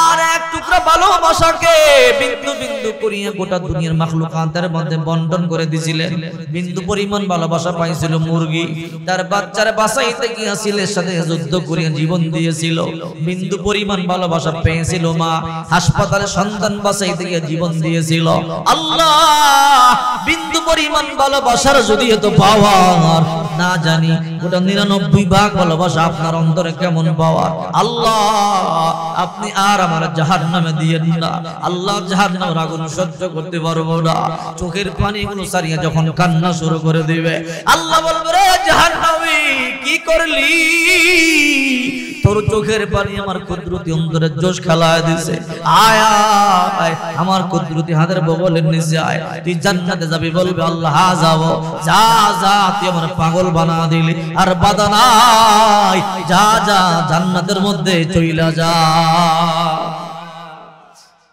S1: আর এক টুকরা ভালোবাসাকে বিন্দু বিন্দু করিয়া গোটা দুনিয়ার মাখলুকাতের মধ্যে বন্টন করে দিয়েছিলেন। বিন্দু পরিমাণ ভালোবাসা পাইছিল মুরগি, তার বাচ্চার বাঁচাইতে গিয়া ছেলের সাথে যুদ্ধ করিয়া জীবন দিয়েছিল। বিন্দু পরিমাণ ভালোবাসা পেয়েছিল মা, হাসপাতালে সন্তান বাঁচাইতে গিয়া জীবন দিয়েছিল। আল্লাহ বিন্দু পরিমাণ ভালোবাসার যদি এত পাওয়ার না জানি গোটা 99 ভাগ ভালোবাসা আপনার অন্তরে কেমন পাওয়ার। আল্লাহ আপনি আর আমার জাহান্নামে দিয়েন না আল্লাহ। জাহান্নামের আগুন সহ্য করতে পারবো না। চোখের পানিগুলো সারিয়া যখন কান্না শুরু করে দিবে, আল্লাহ বলবে রে জাহান্নামী কি করলি? তোর চোখের পানি আমার কুদরতি অন্তরে জোশ খেলায় দিছে। আয় আয় আমার কুদরতি হাতের বগলের নিচে আয়, তুই জান্নাতে যাবি। বলবে আল্লাহ যাব। যা যা তুই আমার পাগল বানা দিলি, আর বাধা নাই, যা যা জান্নাতের মধ্যে চইলা যা।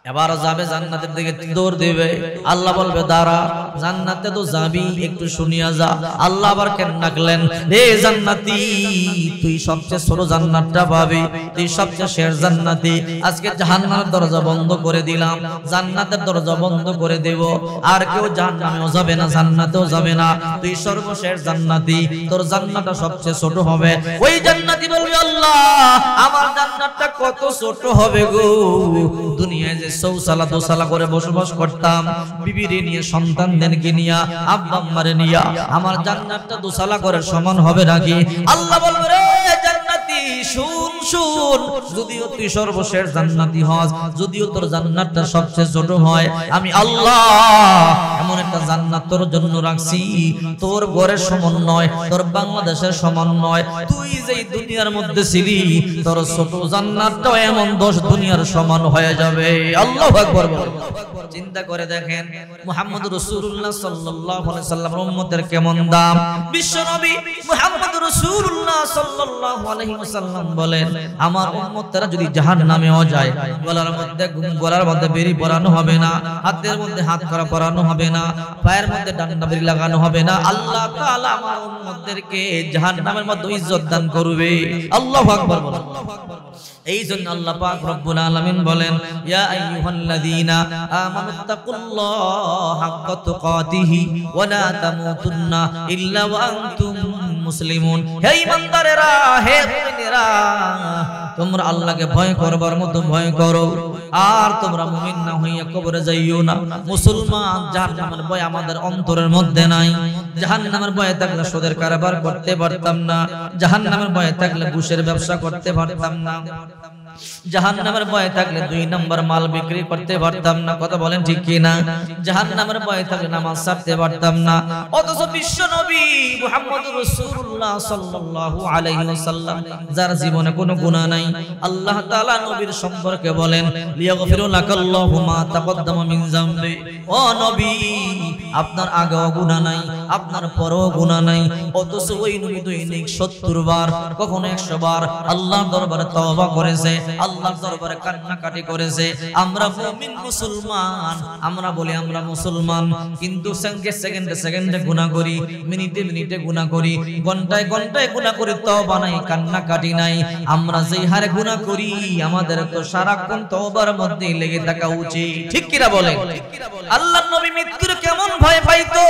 S1: এবার যাবে জান্নাতের দিকে দৌড় দিবে। আল্লাহ বলবে দাঁড়া, জান্নাতে তো যাবি, একটু শুনিয়া যা। আল্লাহ আবার কেন ডাকলেন, রে জান্নাতি তুই সবচেয়ে ছোট জান্নাতটা পাবি, তুই সবচেয়ে শেষ জান্নাতি। আজকে জাহান্নামের দরজা বন্ধ করে দিলাম, জান্নাতের দরজা বন্ধ করে দেব। আর কেউ জাহান্নামেও যাবে না, জান্নাতেও যাবে না, তুই সর্বশেষ জান্নাতি। তোর জান্নাতটা সবচেয়ে ছোট হবে। ওই জান্নাতি বলবে আল্লাহ আমার জান্নাতটা কত ছোট হবে গো, দুনিয়ায় যে চৌসালা দোসালা করে বসবাস করতাম, বিবিরে নিয়ে সন্তানদেরকে নিয়ে আব্বা আম্মারে নিয়ে, আমার জান্নাতটা দোসালা করে সমান হবে নাকি? আল্লাহ বলবে রে জান্নাতি শুন শুন, যদিও তুই সর্বশেষ জান্নাতি হস, যদিও তোর জান্নাতটা সবচেয়ে ছোট হয়, আমি আল্লাহ এমন একটা জান্নাত তোর জন্য রাখছি, তোর ঘরের সমান নয়, তোর বাংলাদেশের সমান নয়। তুই যেই দুনিয়ার মধ্যে ছিলি, তোর ছোট জান্নাতটাও এমন 10 দুনিয়ার সমান হয়ে যাবে। আল্লাহু আকবার। চিন্তা করে দেখেন মুহাম্মদ রাসূলুল্লাহ সাল্লাল্লাহু আলাইহি ওয়াসাল্লামের উম্মতের কেমন দাম। বিশ্বনবী মুহাম্মদ রাসূলুল্লাহ সাল্লাল্লাহু আলাইহি ওয়াসাল্লাম বলেন, আমার উম্মতরা যদি জাহান্নামেও যায়, গলার মধ্যে বেরি পরানো হবে না, হাতের মধ্যে হাত করা পরানো হবে না, পায়ের মধ্যে ডান্ডা বেরি লাগানো হবে না। আল্লাহ তাআলা আমার উম্মতদেরকে জাহান্নামের মধ্যে ইজ্জত দান করবে। আল্লাহু আকবার বলেন। এই জন্য আল্লাহ পাক রব্বুল আলামিন বলেন, ইয়া আইয়ুহাল্লাযীনা আমানুত্তাকুল্লাহা হাক্কা তুকাতিহি ওয়া লা তামুতুন্না ইল্লা ওয়া আনতুম মুসলিমুন। হে ঈমানদারেরা, হে মুমিনেরা, তোমরা আল্লাহকে ভয় করবার মতো ভয় করো, আর তোমরা মুমিন না হইয়া কবরে যাইও না। মুসলমান, জাহান্নামের ভয় আমাদের অন্তরের মধ্যে নাই। জাহান্নামের ভয় থাকলে সুদের কারবার করতে পারতাম না, জাহান্নামের ভয় থাকলে ঘুষের ব্যবসা করতে পারতাম না, জাহান্নামের ভয় থাকলে 2 নম্বর মাল বিক্রি করতে পারতাম না। কথা বলেন ঠিক কি না? জাহান্নামের ভয় থাকলে নামাজ ছাড়তে পারতাম না। অথচ বিশ্ব নবী মুহাম্মদুর রাসূলুল্লাহ সাল্লাল্লাহু আলাইহি ওয়াসাল্লাম, যার জীবনে কোনো গুনাহ নাই, আল্লাহ তাআলা নবীর সম্পর্কে বলেন, লিয়াগফিরু লাকাল্লাহু মা তাকদ্দামা মিন যামবি। ও নবী, আপনার আগেও গুনাহ নাই, আপনার পরেও গুনাহ নাই, অথচ ওই নবী দৈনিক 70 বার, কখনো 100 বার আল্লাহর দরবারে তওবা করেছে, আল্লাহর দরবারে কান্নাকাটি করেছে। আমরা মুমিন মুসলমান, আমরা বলি আমরা মুসলমান, কিন্তু সেকেন্ডে গুনাহ করি, মিনিটে গুনাহ করি, ঘন্টায় গুনাহ করি, তওবা নাই, কান্নাকাটি নাই। আমরা যেই হারে গুনাহ করি, আমাদের তো সারাক্ষণ তওবার মধ্যে লেগে থাকা উচিত। ঠিক কিনা বলেন? আল্লাহর নবী মৃত্যুর কেমন ভয় পাইতো,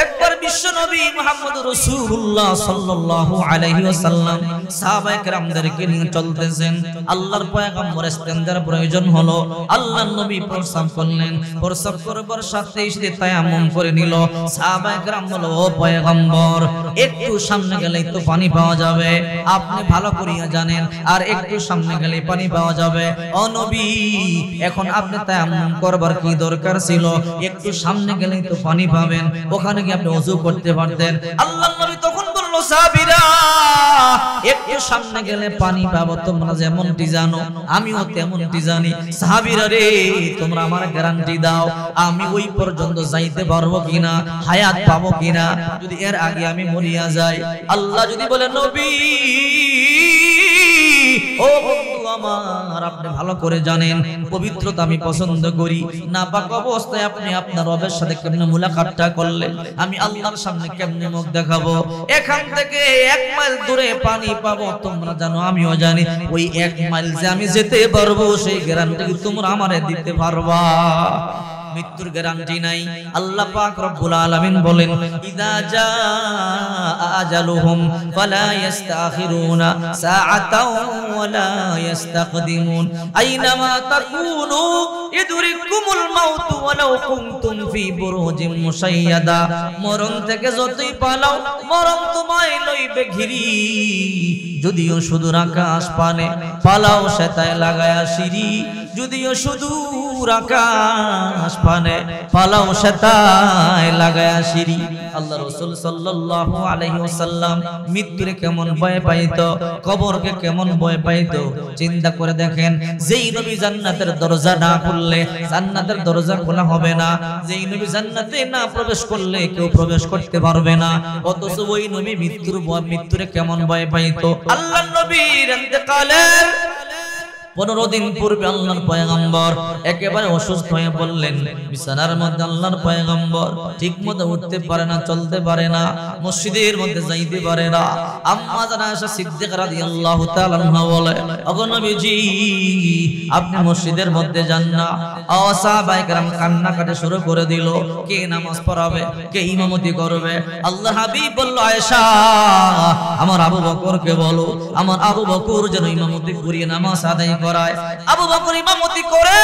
S1: একবার বিশ্ব নবী মুহাম্মদুর রাসূলুল্লাহ সাল্লাল্লাহু আলাইহি ওয়াসাল্লাম সাহাবায়ে কেরামদেরকে নিয়ে চলতেছেন। আল্লাহর পয়গম্বর ইস্তেনজার প্রয়োজন হলো, আল্লাহর নবী প্রস্রাব করলেন, প্রস্রাব করবার সাথে সাথে তায়াম্মুম করে নিল। সাহাবায়ে কেরাম বলল, ও পয়গম্বর, একটু সামনে গেলেই তো পানি পাওয়া যাবে, আপনি ভালো করিয়া জানেন, আর একটু সামনে গেলেই পানি পাওয়া যাবে। ও নবী, এখন আপনি তায়াম্মুম করবার কি দরকার ছিল? একটু সামনে গেলেই তো পানি পাবেন, ওখানে কি আপনি ওযু করতে পারতেন? আল্লাহর নবী তখন বলল, সাহাবীরা, একটু সামনে গেলে পানি পাবো, তোমরা যেমনটি জানো আমিও তেমনটি জানি। সাহাবীরা রে, তোমরা আমার গ্যারান্টি দাও, আমি ওই পর্যন্ত যাইতে পারবো কিনা, হায়াত পাবো কিনা, যদি এর আগে আমি মরিয়া যাই। আল্লাহ যদি বলে, নবী, ও বন্ধু আমার, আপনি ভালো করে জানেন পবিত্রতা আমি পছন্দ করি, নাপাক অবস্থায় আপনি আপনার রবের সাথে কেমনে মুলাকাতটা করলেন, আমি আল্লাহর সামনে কেমনে মুখ দেখাবো? এখান থেকে 1 মাইল দূরে পানি পাবো, তোমরা জানো আমিও জানি। ওই 1 মাইল যে আমি যেতে পারবো, সেই গ্যারান্টি তোমরা আমারে দিতে পারবা? মৃত্যুর গ্যারান্টি নাই। আল্লাহ পাক রব্বুল আলামিন বলেন, ইযা জাআ আজালুহুম ফালা ইস্তাখিরুনা সাআতাও ওয়ালা ইস্তাকদিমুন আইনামা তাকুনু ইদরিকুমুল মাউত ওয়ালাউ কুনতুম ফি বুরুজিম মুশাইয়াদা। মরণ থেকে যতই পালাও, মরণ তোমায় লইবে ঘিরি, যদিও সুদূর আকাশ পানে পালাও সেতায় লাগায়া সিঁড়ি, যদিও সুদূর আকাশ পানে পালাও সেতায় লাগায়া সিঁড়ি। আল্লাহ রাসূল সাল্লাল্লাহু আলাইহি ওয়াসাল্লাম মৃত্যুরে কেমন ভয় পাইতো, কবরকে কেমন ভয় পাইতো, চিন্তা করে দেখেন। যেই নবী জান্নাতের দরজা না খুললে জান্নাতের দরজা খোলা হবে না, যেই নবী জান্নাতে না প্রবেশ করলে কেউ প্রবেশ করতে পারবে না, অথচ ওই নবী মৃত্যুরে কেমন ভয় পাইতো। আল্লাহর নবীর ইন্তেকালের 15 দিন পূর্বে আল্লাহর পয়গম্বর একেবারে অসুস্থ হয়ে পড়লেন বিছানার মধ্যে। আল্লাহর পয়গম্বর ঠিকমতো উঠতে পারে না, চলতে পারে না, মসজিদের মধ্যে যাইতে পারে না। আম্মা জানা আয়েশা সিদ্দিকা রাদিয়াল্লাহু তাআলা আনহা বলে, ওগো নবীজি, আপনি মসজিদের মধ্যে যান না। সাহাবায়ে কেরাম কান্নাকাটি শুরু করে দিল, কে নামাজ পড়াবে, কে ইমামতি করবে? আল্লাহর হাবিব বলল, আয়েশা, আমার আবু বকরকে বলো, আমার আবু বকর যেন ইমামতি করিয়ে নামাজ আদায় করায়। আবু বকর ইমামতি করে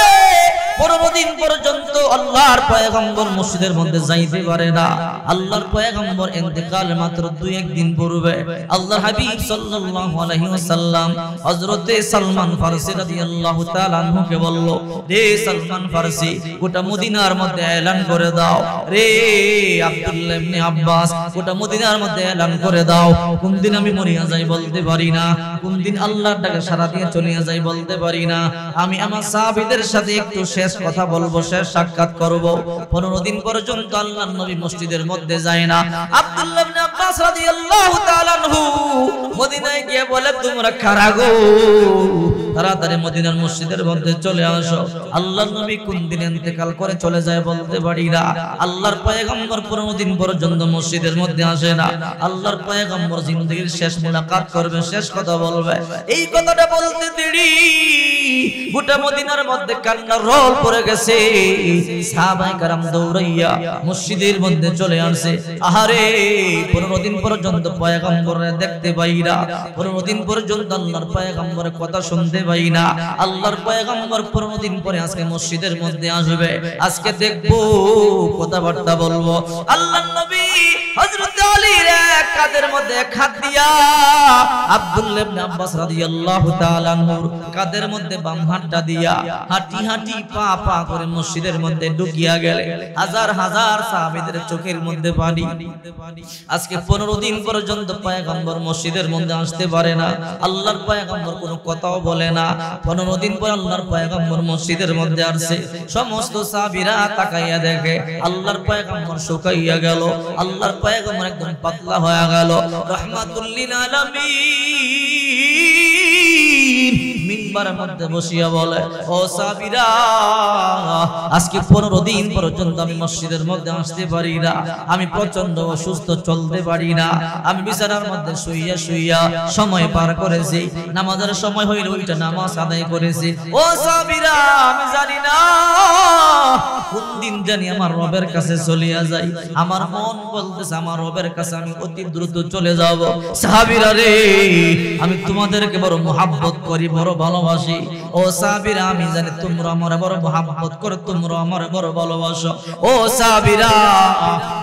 S1: 15 দিন পর্যন্ত আল্লাহর পয়গম্বর মসজিদের মধ্যে যাইতে পারে না। আল্লাহর পয়গম্বর ইন্তেকাল মাত্র 2-1 দিন পূর্বে আল্লাহর হাবিব সাল্লাল্লাহু আলাইহি ওয়াসাল্লাম হযরতে সালমান ফারসি রাদিয়াল্লাহু তাআলা আনহুকে বলল, রে সালমান ফারসি, গোটা মদিনার মধ্যে এলান করে দাও, রে আব্দুল্লাহ ইবনে আব্বাস, গোটা মদিনার মধ্যে এলান করে দাও, কোন দিন আমি মরিয়া যাই বলতে পারি না, কোন দিন আল্লাহর ডাকে সারা দিয়ে চলিয়া যাই বলতে পারি না, আমি আমার সাহাবীদের সাথে একটু শেষ কথা বলবো, শেষ সাক্ষাৎ করব। 15 দিন পর্যন্ত আল্লাহর নবী মসজিদের মধ্যে যায় না। আব্দুল্লাহ ইবনে আব্বাস রাদিয়াল্লাহু তাআলা আনহু মদিনায় গিয়ে বলে, তোমরা কারা গো, তাড়াতাড়ি মদিনার মসজিদের মধ্যে চলে আসো। আল্লাহর নবী কোন দিন ইন্তেকাল করে চলে যায় বলতে পারি না। আল্লাহর পয়গম্বর 15 দিন পর্যন্ত মসজিদের মধ্যে আসে না। আল্লাহর পয়গম্বর জিন্দেগীর শেষ মুলাকাত করবে, শেষ কথা বলবে। এই কথাটা বলতে দেরি গোটা মদিনার মধ্যে কান্নার রোল পড়ে গেছে। সাহাবায়ে কেরাম দৌড়াইয়া মসজিদের মধ্যে চলে আসে। আহারে 15 দিন পর্যন্ত পয়গম্বরকে দেখতে পাই না, 15 দিন পর্যন্ত আল্লাহর পয়গম্বরের কথা শুনতে পাই না। আল্লাহর পয়গম্বর 15 দিন পরে আজকে মসজিদের মধ্যে আসবে, আজকে দেখবো, কথাবার্তা বলবো। আল্লাহর নবী হযরত আলীর এক কাঁধের মধ্যে হাত দিয়া আব্দুল্লাহ ইবনে আব্বাস রাদিয়াল্লাহু তাআলা আনহুর কাঁধের মধ্যে বাম হাতটা দিয়া হাঁটি হাঁটি পা পা করে মসজিদের মধ্যে ঢুকিয়া গেলে হাজার হাজার সাহাবীদের চোখের মধ্যে পানি। আজকে 15 দিন পর্যন্ত পয়গম্বর মসজিদের মধ্যে আসতে পারে না। আল্লাহর পয়গম্বর কোনো কথাও বলে না। 15 দিন পর আল্লাহর পয়গম্বর মসজিদের মধ্যে আসছে। সমস্ত সাহাবীরা তাকাইয়া দেখে আল্লাহর পয়গম্বর শুকাইয়া গেল, আল্লাহর পয়গম্বর একদম পাতলা হয়ে গেল। রাহমাতুল লিল আলামিন মিম্বারের মধ্যে বসিয়া বলে, ও সাহাবীরা, আজকে 15 দিন পর্যন্ত আমি মসজিদের মধ্যে আসতে পারি না, আমি প্রচন্ড অসুস্থ, চলতে পারি না, আমি বিছানার মধ্যে শুইয়া শুইয়া সময় পার করেছি, নামাজের সময় হইল ওইটা নামাজ আদায় করেছি। ও সাহাবীরা, আমি জানি না কোন দিন জানি আমার রবের কাছে চলিয়া যাই, আমার মন বলতেছে আমার রবের কাছে আমি অতি দ্রুত চলে যাব। সাহাবীরা রে, আমি তোমাদেরকে বড় মুহাব্বত করি, বড় ভালোবাসি। ও সাহাবীরা, আমি জানি তোমরা আমার বড় মুহাব্বত করো, তোমরা আমার বড় ভালোবাসো। ও সাহাবীরা,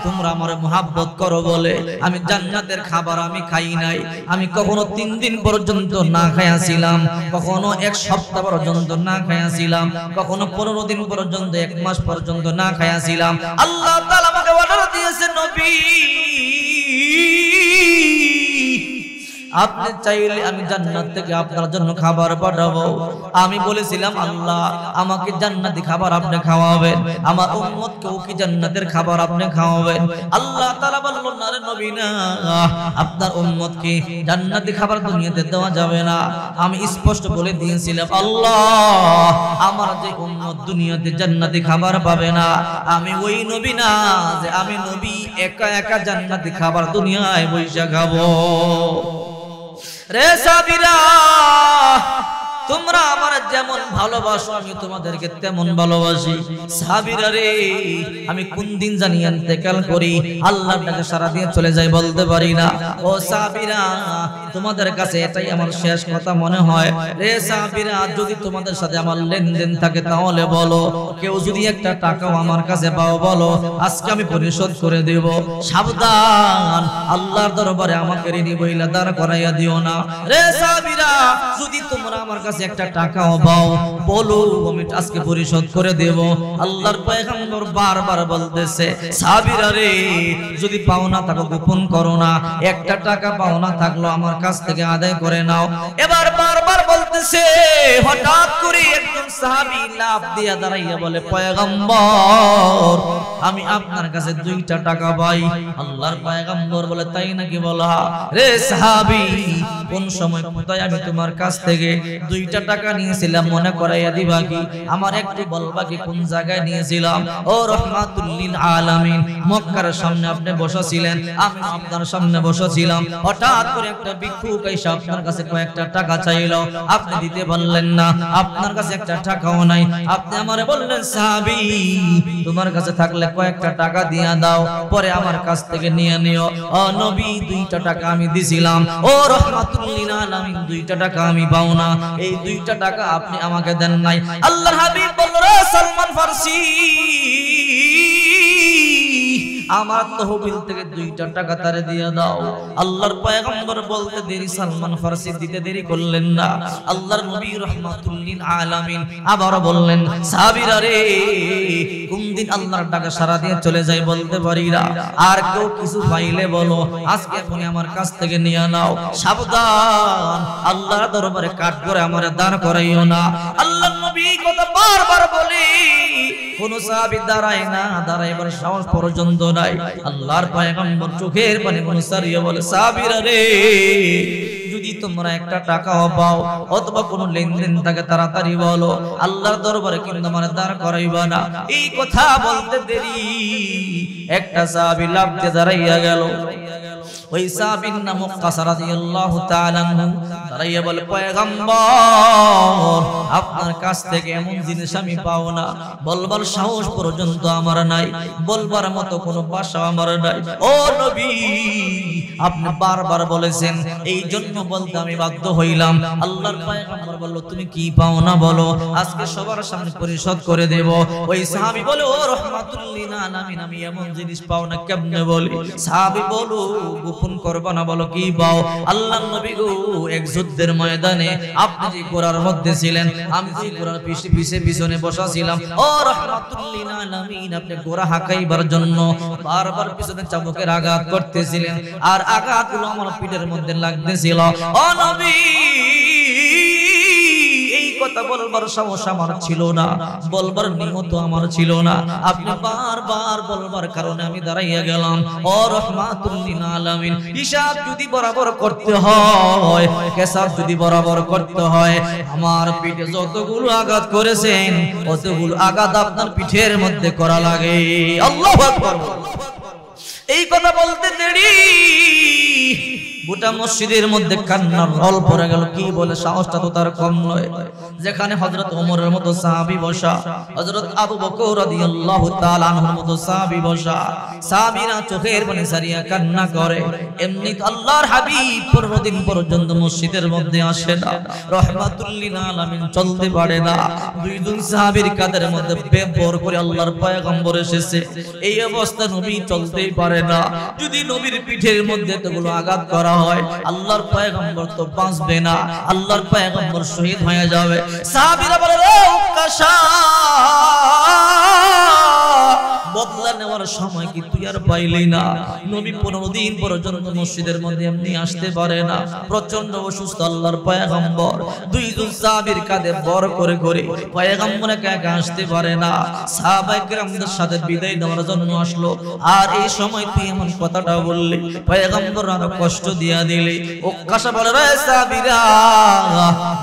S1: তোমরা আমার মুহাব্বত করো বলে আমি জান্নাতের খাবার আমি খাই নাই। আমি কখনো 3 দিন পর্যন্ত না খাইয়াছিলাম, কখনো 1 সপ্তাহ পর্যন্ত না খাইয়াছিলাম, কখনো 15 দিন পর্যন্ত 1 মাস পর্যন্ত না খাইয়াছিলাম। আল্লাহ তাআলা আমাকে অর্ডার দিয়েছে, নবী আপনি চাইলে আমি জান্নাত থেকে আপনার জন্য খাবার পাঠাবো। আমি বলেছিলাম, আল্লাহ আমাকে জান্নাতি খাবার আপনি খাওয়াবেন, আমার উম্মতকেও কি জান্নাতের খাবার আপনি খাওয়াবেন। আল্লাহ তাআলা বললেন, না রে নবী, না, আপনার উম্মতকে জান্নাতি খাবার দুনিয়াতে দেওয়া যাবে না। আমি স্পষ্ট বলে দিয়েছিলাম, আল্লাহ আমার যে উম্মত দুনিয়াতে জান্নাতি খাবার পাবে না, আমি ওই নবী না যে আমি নবী একা একা জান্নাতি খাবার দুনিয়ায় বইসা খাবো। রে সাহাবীরা, তোমরা আমার যেমন ভালোবাসো আমি তোমাদেরকে তেমন ভালোবাসি। সাহাবীরা রে, আমি কোন দিন জানি ইন্তেকাল করি, আল্লাহর ডাকে সারা দিয়ে চলে যাই বলতে পারি না। ও সাহাবীরা, তোমাদের কাছে এটাই আমার শেষ কথা মনে হয়। রে সাহাবীরা, যদি তোমাদের সাথে আমার লেনদেন থাকে তাহলে বলো, কেউ যদি একটা টাকাও আমার কাছে পাও বলো, আজকে আমি পরিশোধ করে দেব। সাবধান, আল্লাহর দরবারে আমাকে ঋণী বইলা দাঁড় করাইয়া দিও না। রে সাহাবীরা, যদি তোমরা আমার কাছে একটা টাকাও পাও বলো, আমি আজকে পরিশোধ করে দেব। আল্লাহর পয়গম্বর বারবার বলতেছে, সাহাবীরা রে, যদি পাওনা থাকো গোপন করো না, একটা টাকা পাওনা থাকলো আমার কাছ থেকে আদায় করে নাও। এবার বারবার বলতেছে। হঠাৎ করে একজন সাহাবী লাফ দিয়া দাঁড়াইয়া বলে, পয়গম্বর, আমি আপনার কাছে 2টা টাকা পাই। আল্লাহর পয়গম্বর বলে, তাই নাকি? বলা, রে সাহাবী, কোন সময় কোথায় আমি তোমার কাছ থেকে 2টা টাকা নিয়েছিলাম মনে করাইয়া দিবা কি? আমার একটু বলবা কি কোন জায়গায় নিয়েছিলাম? ও রাহমাতুল লিল আলামিন, মক্কার সামনে আপনি বসা ছিলেন, আমি আপনার সামনে বসা ছিলাম। হঠাৎ করে একটা ভিক্ষুক এসে আপনার কাছে কয়েকটা টাকা চাইলো, আপনি দিতে বললেন না, আপনার কাছে একটা টাকাও নাই, আপনি আমারে বললেন সাহাবী তোমার কাছে থাকলে কয়েকটা টাকা দিয়া দাও, পরে আমার কাছ থেকে নিয়ে নিও। ও নবী, 2টা টাকা আমি দিছিলাম, ও রাহমাতুল লিল আলামিন, 2টা টাকা আমি পাও না, এই 2টা টাকা আপনি আমাকে দেন নাই। আল্লাহর হাবিব বলল, রে সালমান ফারসি, আমার তহবিল থেকে 2টা টাকা তারে দিয়ে দাও। আল্লাহর পয়গম্বর বলতে দেরি, সালমান ফারসি দিতে দেরি করলেন না। আল্লাহর নবী রাহমাতুল লিল আলামিন আবার বললেন, সাহাবীরা রে, কোন দিন আল্লাহর টাকা সারা দিয়ে চলে যায় বলতে পারি না, আর কেউ কিছু পাইলে বলো, আজকে এখনই আমার কাছ থেকে নিয়ে নাও। সাবধান, আল্লাহর দরবারে কাট করে আমারে দাঁড় করাইও না। আল্লাহর নবী কথা বারবার বলে, কোন সাহাবী দাঁড়ায় না, দাঁড়াইবার সাহস পর্যন্ত নাই। আল্লাহর পয়গম্বর চোখের পানি মুছারিয়ে বলে, সাহাবীরা রে, যদি তোমরা একটা টাকাও পাও অথবা কোনো লেনদেন থাকে তাড়াতাড়ি বলো, আল্লাহর দরবারে কিন্তু আমার দাঁড় করাইবা না। এই কথা বলতে দেরি একটা সাহাবী লাফ দিয়ে দাঁড়াইয়া গেল। ওই সাহাবীর নাম ওয়াক্কাস রাদিয়াল্লাহু তাআলা আনহু। দাঁড়াইয়া বলে, পয়গম্বর, আপনার কাছ থেকে এমন জিনিস আমি পাও না, বলবার সাহস পর্যন্ত আমার নাই, বলবার মতো কোনো ভাষা আমার নাই। ও নবী, আপনি বারবার বলেছেন, এই জন্য বলতে আমি বাধ্য হইলাম। আল্লাহর পয়গম্বর বলল, তুমি কি পাও না বলো, আজকে সবার সামনে পরিশোধ করে দেব। ওই সাহাবী বলে, ও রাহমাতুল লিল আলামিন, আমি এমন জিনিস পাও না কেমনে বলি? সাহাবী বলো, গোপন করবা না, বলো কি পাও? আল্লাহর নবী গো, এক যুদ্ধের ময়দানে আপনি যে ঘোড়ার মধ্যে ছিলেন, আমি যে ঘোড়ার পিছনে বসা ছিলাম, ও রাহমাতুল লিল আলামিন, আপনি ঘোড়া হাঁকাইবার জন্য বারবার পিছনে চাবুকের আঘাত করতেছিলেন, আর আঘাতগুলো আমার পিঠের মধ্যে লাগতেছিল। ও নবী, এই কথা বলবার সাহস আমার ছিল না, বলবার নিয়ত আমার ছিল না, আপনি বারবার বলবার কারণে আমি দাঁড়াইয়া গেলাম। ও রাহমাতুল লিল আলামিন, হিসাব যদি বরাবর করতে হয়, হিসাব যদি বরাবর করতে হয়, আমার পিঠে যতগুলো আঘাত করেছেন ততগুলো আঘাত আপনার পিঠের মধ্যে করা লাগে। আল্লাহু আকবার। এই কথা বলতে দেরি গোটা মসজিদের মধ্যে কান্নার রল পড়ে গেল। কি বলে, সাহসটা তো তার কম নয়। যেখানে হযরত ওমরের মতো সাহাবী বসা, হযরত আবু বকর রাদিয়াল্লাহু তাআলা আনহুর মতো সাহাবী বসা, সাহাবীরা চোখের পানি ছাড়িয়া কান্না করে। এমনি তো আল্লাহর হাবিব 15 দিন পর্যন্ত মসজিদের মধ্যে আসে না, রাহমাতুল লিল আলামিন চলতে পারে না। দুইজন সাহাবীর কাঁধের মধ্যে বেবর করে আল্লাহর পয়গম্বর এসেছে। এই অবস্থা নবী চলতেই পারে না। যদি নবীর পিঠের মধ্যে এতগুলো আঘাত করা হয়, আল্লাহর পয়গম্বর তো বাঁচবে না, আল্লাহর পয়গম্বর শহীদ হয়ে যাবে। সাহাবীরা বলে, রে উকাশা, বদলা নেওয়ার সময় কি তুই আর পাইলি না? নবী 15 দিন পর্যন্ত মসজিদের মধ্যে এমনি আসতে পারে না, প্রচন্ড অসুস্থ। আল্লাহর পয়গম্বর দুইজন সাহাবীর কাঁধে বর করে করে পয়গম্বর একা একা আসতে পারে না। সাহাবায়ে কেরামদের সাথে বিদায় নেওয়ার জন্য আসলো, আর এই সময় তুই এমন কথাটা বললি, পয়গম্বর আরো কষ্ট দিয়া দিলি। ওকাশা বলে, রে সাহাবীরা,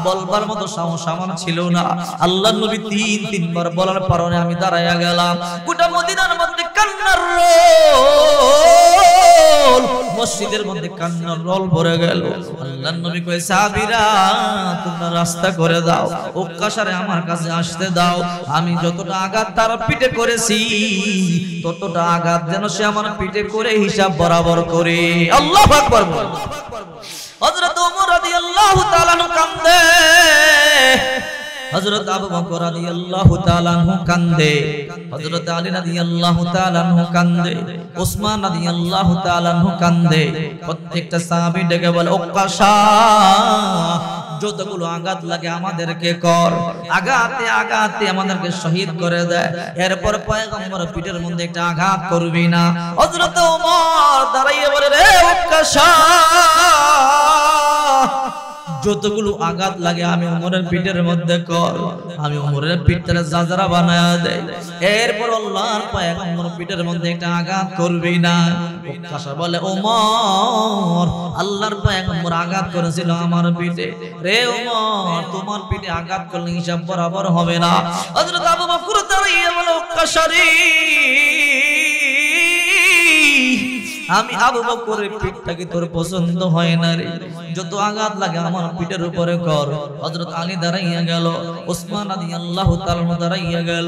S1: বলবার মতো সাহস আমার ছিল না। আল্লাহর নবী 3-3 বার বলার কারণে আমি দাঁড়াইয়া গেলাম। গোটা মদিনার মধ্যে কান্নার রোল, মসজিদের মধ্যে কান্নার রোল ভরে গেল। আল্লাহর নবী কয়, সাহাবীরা, তোমরা রাস্তা করে দাও, ওকাশারে আমার কাছে আসতে দাও। আমি যতটা আঘাত তার পিঠে করেছি, ততটা আঘাত যেন সে আমার পিঠে করে হিসাব বরাবর করে। আল্লাহু আকবার। হযরত ওমর রাদিয়াল্লাহু তাআলা আনহু কান্দে, হযরত আবু বকর রাদিয়াল্লাহু তাআলা আনহু কান্দে, হযরত আলী রাদিয়াল্লাহু তাআলা আনহু কান্দে, ওসমান রাদিয়াল্লাহু তাআলা আনহু কান্দে। প্রত্যেকটা সাহাবী ডেকে বলে, ওকাশা, যতগুলো আঘাত লাগে আমাদেরকে কর, আঘাতে আঘাতে আমাদেরকে শহীদ করে দেয়। এরপর পয়গম্বর পিঠের মধ্যে একটা আঘাত করবি না। হযরত ওমর দাঁড়াইয়া বলে, রে ওকাশা, যতগুলো আঘাত লাগে আমি ওমরের পিঠের মধ্যে কর। আমি ওমরের পিঠটা জাজরা বানায়া দেই। এরপর আল্লাহর পয়গম্বর পিঠের মধ্যে একটা আঘাত করবি না। ওকাশা বলে, ওমর, আল্লাহর পয়গম্বর আঘাত করেছিল আমার পিঠে। রে ওমর, তোমার পিঠে আঘাত করলে হিসাব বরাবর হবে না। হযরত আবু বকর দাঁড়িয়ে বলে, ওকাশা রে, আমি আবু বকরের পিঠটা কি তোর পছন্দ হয় না রে? যত আঘাত লাগে আমার পিঠের উপরে কর। হযরত আলী দাঁড়াইয়া গেল, ওসমান রাদিয়াল্লাহু তাআলা দাঁড়াইয়া গেল,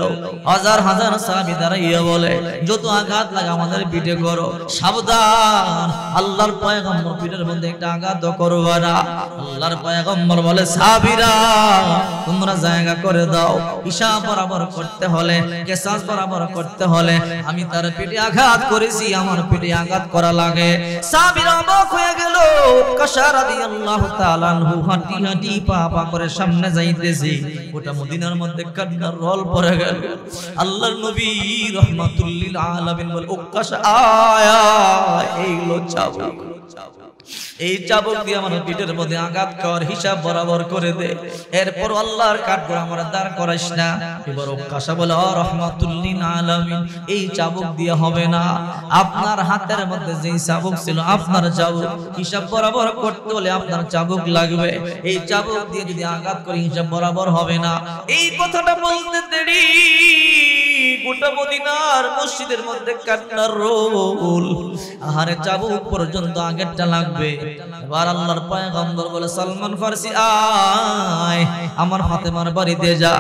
S1: হাজার হাজার সাহাবী দাঁড়াইয়া বলে যত আঘাত লাগে আমাদের পিঠে করো। সাবধান, আল্লাহর পয়গম্বর পিঠের মধ্যে একটা আঘাত করবে না। আল্লাহর পয়গম্বর বলে সাহাবীরা তোমরা জায়গা করে দাও, হিসাব বরাবর করতে হলে, কিসাস বরাবর করতে হলে আমি তার পিঠে আঘাত করেছি, আমার পিঠে আঘাত করা লাগে। সাহাবীরা অবাক হয়ে গেল। কাশা রাদিয়াল্লাহু তাআলা আনহু হাঁটি হাঁটি পা পা করে সামনে যাইতেছে, ওটা মদিনার মধ্যে কান্নার রল পড়ে গেল। আল্লাহর নবী রাহমাতুল লিল আলামিন বলে ও কাশা আয়া, এই লো চাবুক, এই চাবুক দিয়ে আমার পিঠের মধ্যে আঘাত কর, হিসাব বরাবর করে দে। এরপর আল্লাহর কাঠগড় আমার দাঁড় করাইস না। এবার কাশা বলে ও রাহমাতুল লিল আলামিন, এই চাবুক দিয়ে হবে না, আপনার হাতের মধ্যে যে চাবুক ছিল আপনার চাবুক, হিসাব বরাবর করতে হলে আপনার চাবুক লাগবে, এই চাবুক দিয়ে যদি আঘাত করি হিসাব বরাবর হবে না। এই কথাটা বলতে দেরি গোটা মদিনার মসজিদের মধ্যে কান্নার রোল। আহারে চাবুক পর্যন্ত আগেরটা লাগবে। এবার আল্লাহর পয়গম্বর বলে সালমান ফারসি আয় আমার ফাতেমার বাড়িতে যা,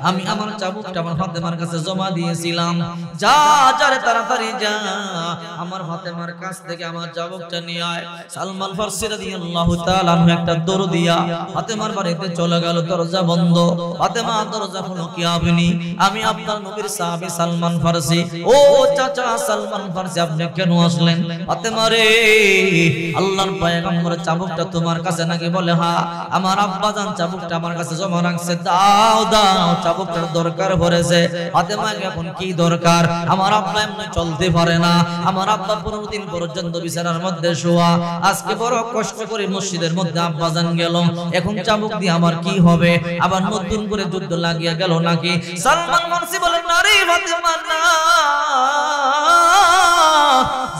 S1: আমি আমার চাবুকটা আমার ফাতেমার কাছে জমা দিয়েছিলাম, যা যারে তাড়াতাড়ি যা আমার ফাতেমার কাছ থেকে আমার চাবুকটা নিয়ে আয়। সালমান ফারসি রাদিয়াল্লাহু তাআলা একটা দৌড় দিয়া ফাতেমার বাড়িতে চলে গেল। দরজা বন্ধ। ফাতেমা দরজা খুলো, কি আপনি? আমি আপনার নবীর সাহাবী সালমান ফারসি। ও চাচা সালমান ফারসি, আপনি কেন আসলেন? ফাতেমা রে, আল্লাহর পয়গম্বর চাবুকটা তোমার কাছে নাকি? বলে হ্যাঁ, আমার আব্বা জান চাবুকটা আমার কাছে জমা রাখছে, দাও দাও, চাবুকটার দরকার পড়েছে। ফাতেমা এখন কি দরকার? আমার আব্বা এমনি চলতে পারে না, আমার আব্বা 15 দিন পর্যন্ত বিছানার মধ্যে শোয়া, আজকে বড় কষ্ট করে মসজিদের মধ্যে আব্বা জান গেল, এখন চাবুক দিয়ে আমার কি হবে? আবার নতুন করে যুদ্ধ লাগিয়ে গেল নাকি? সালমান ফারসি বলে না রে ফাতেমা, না,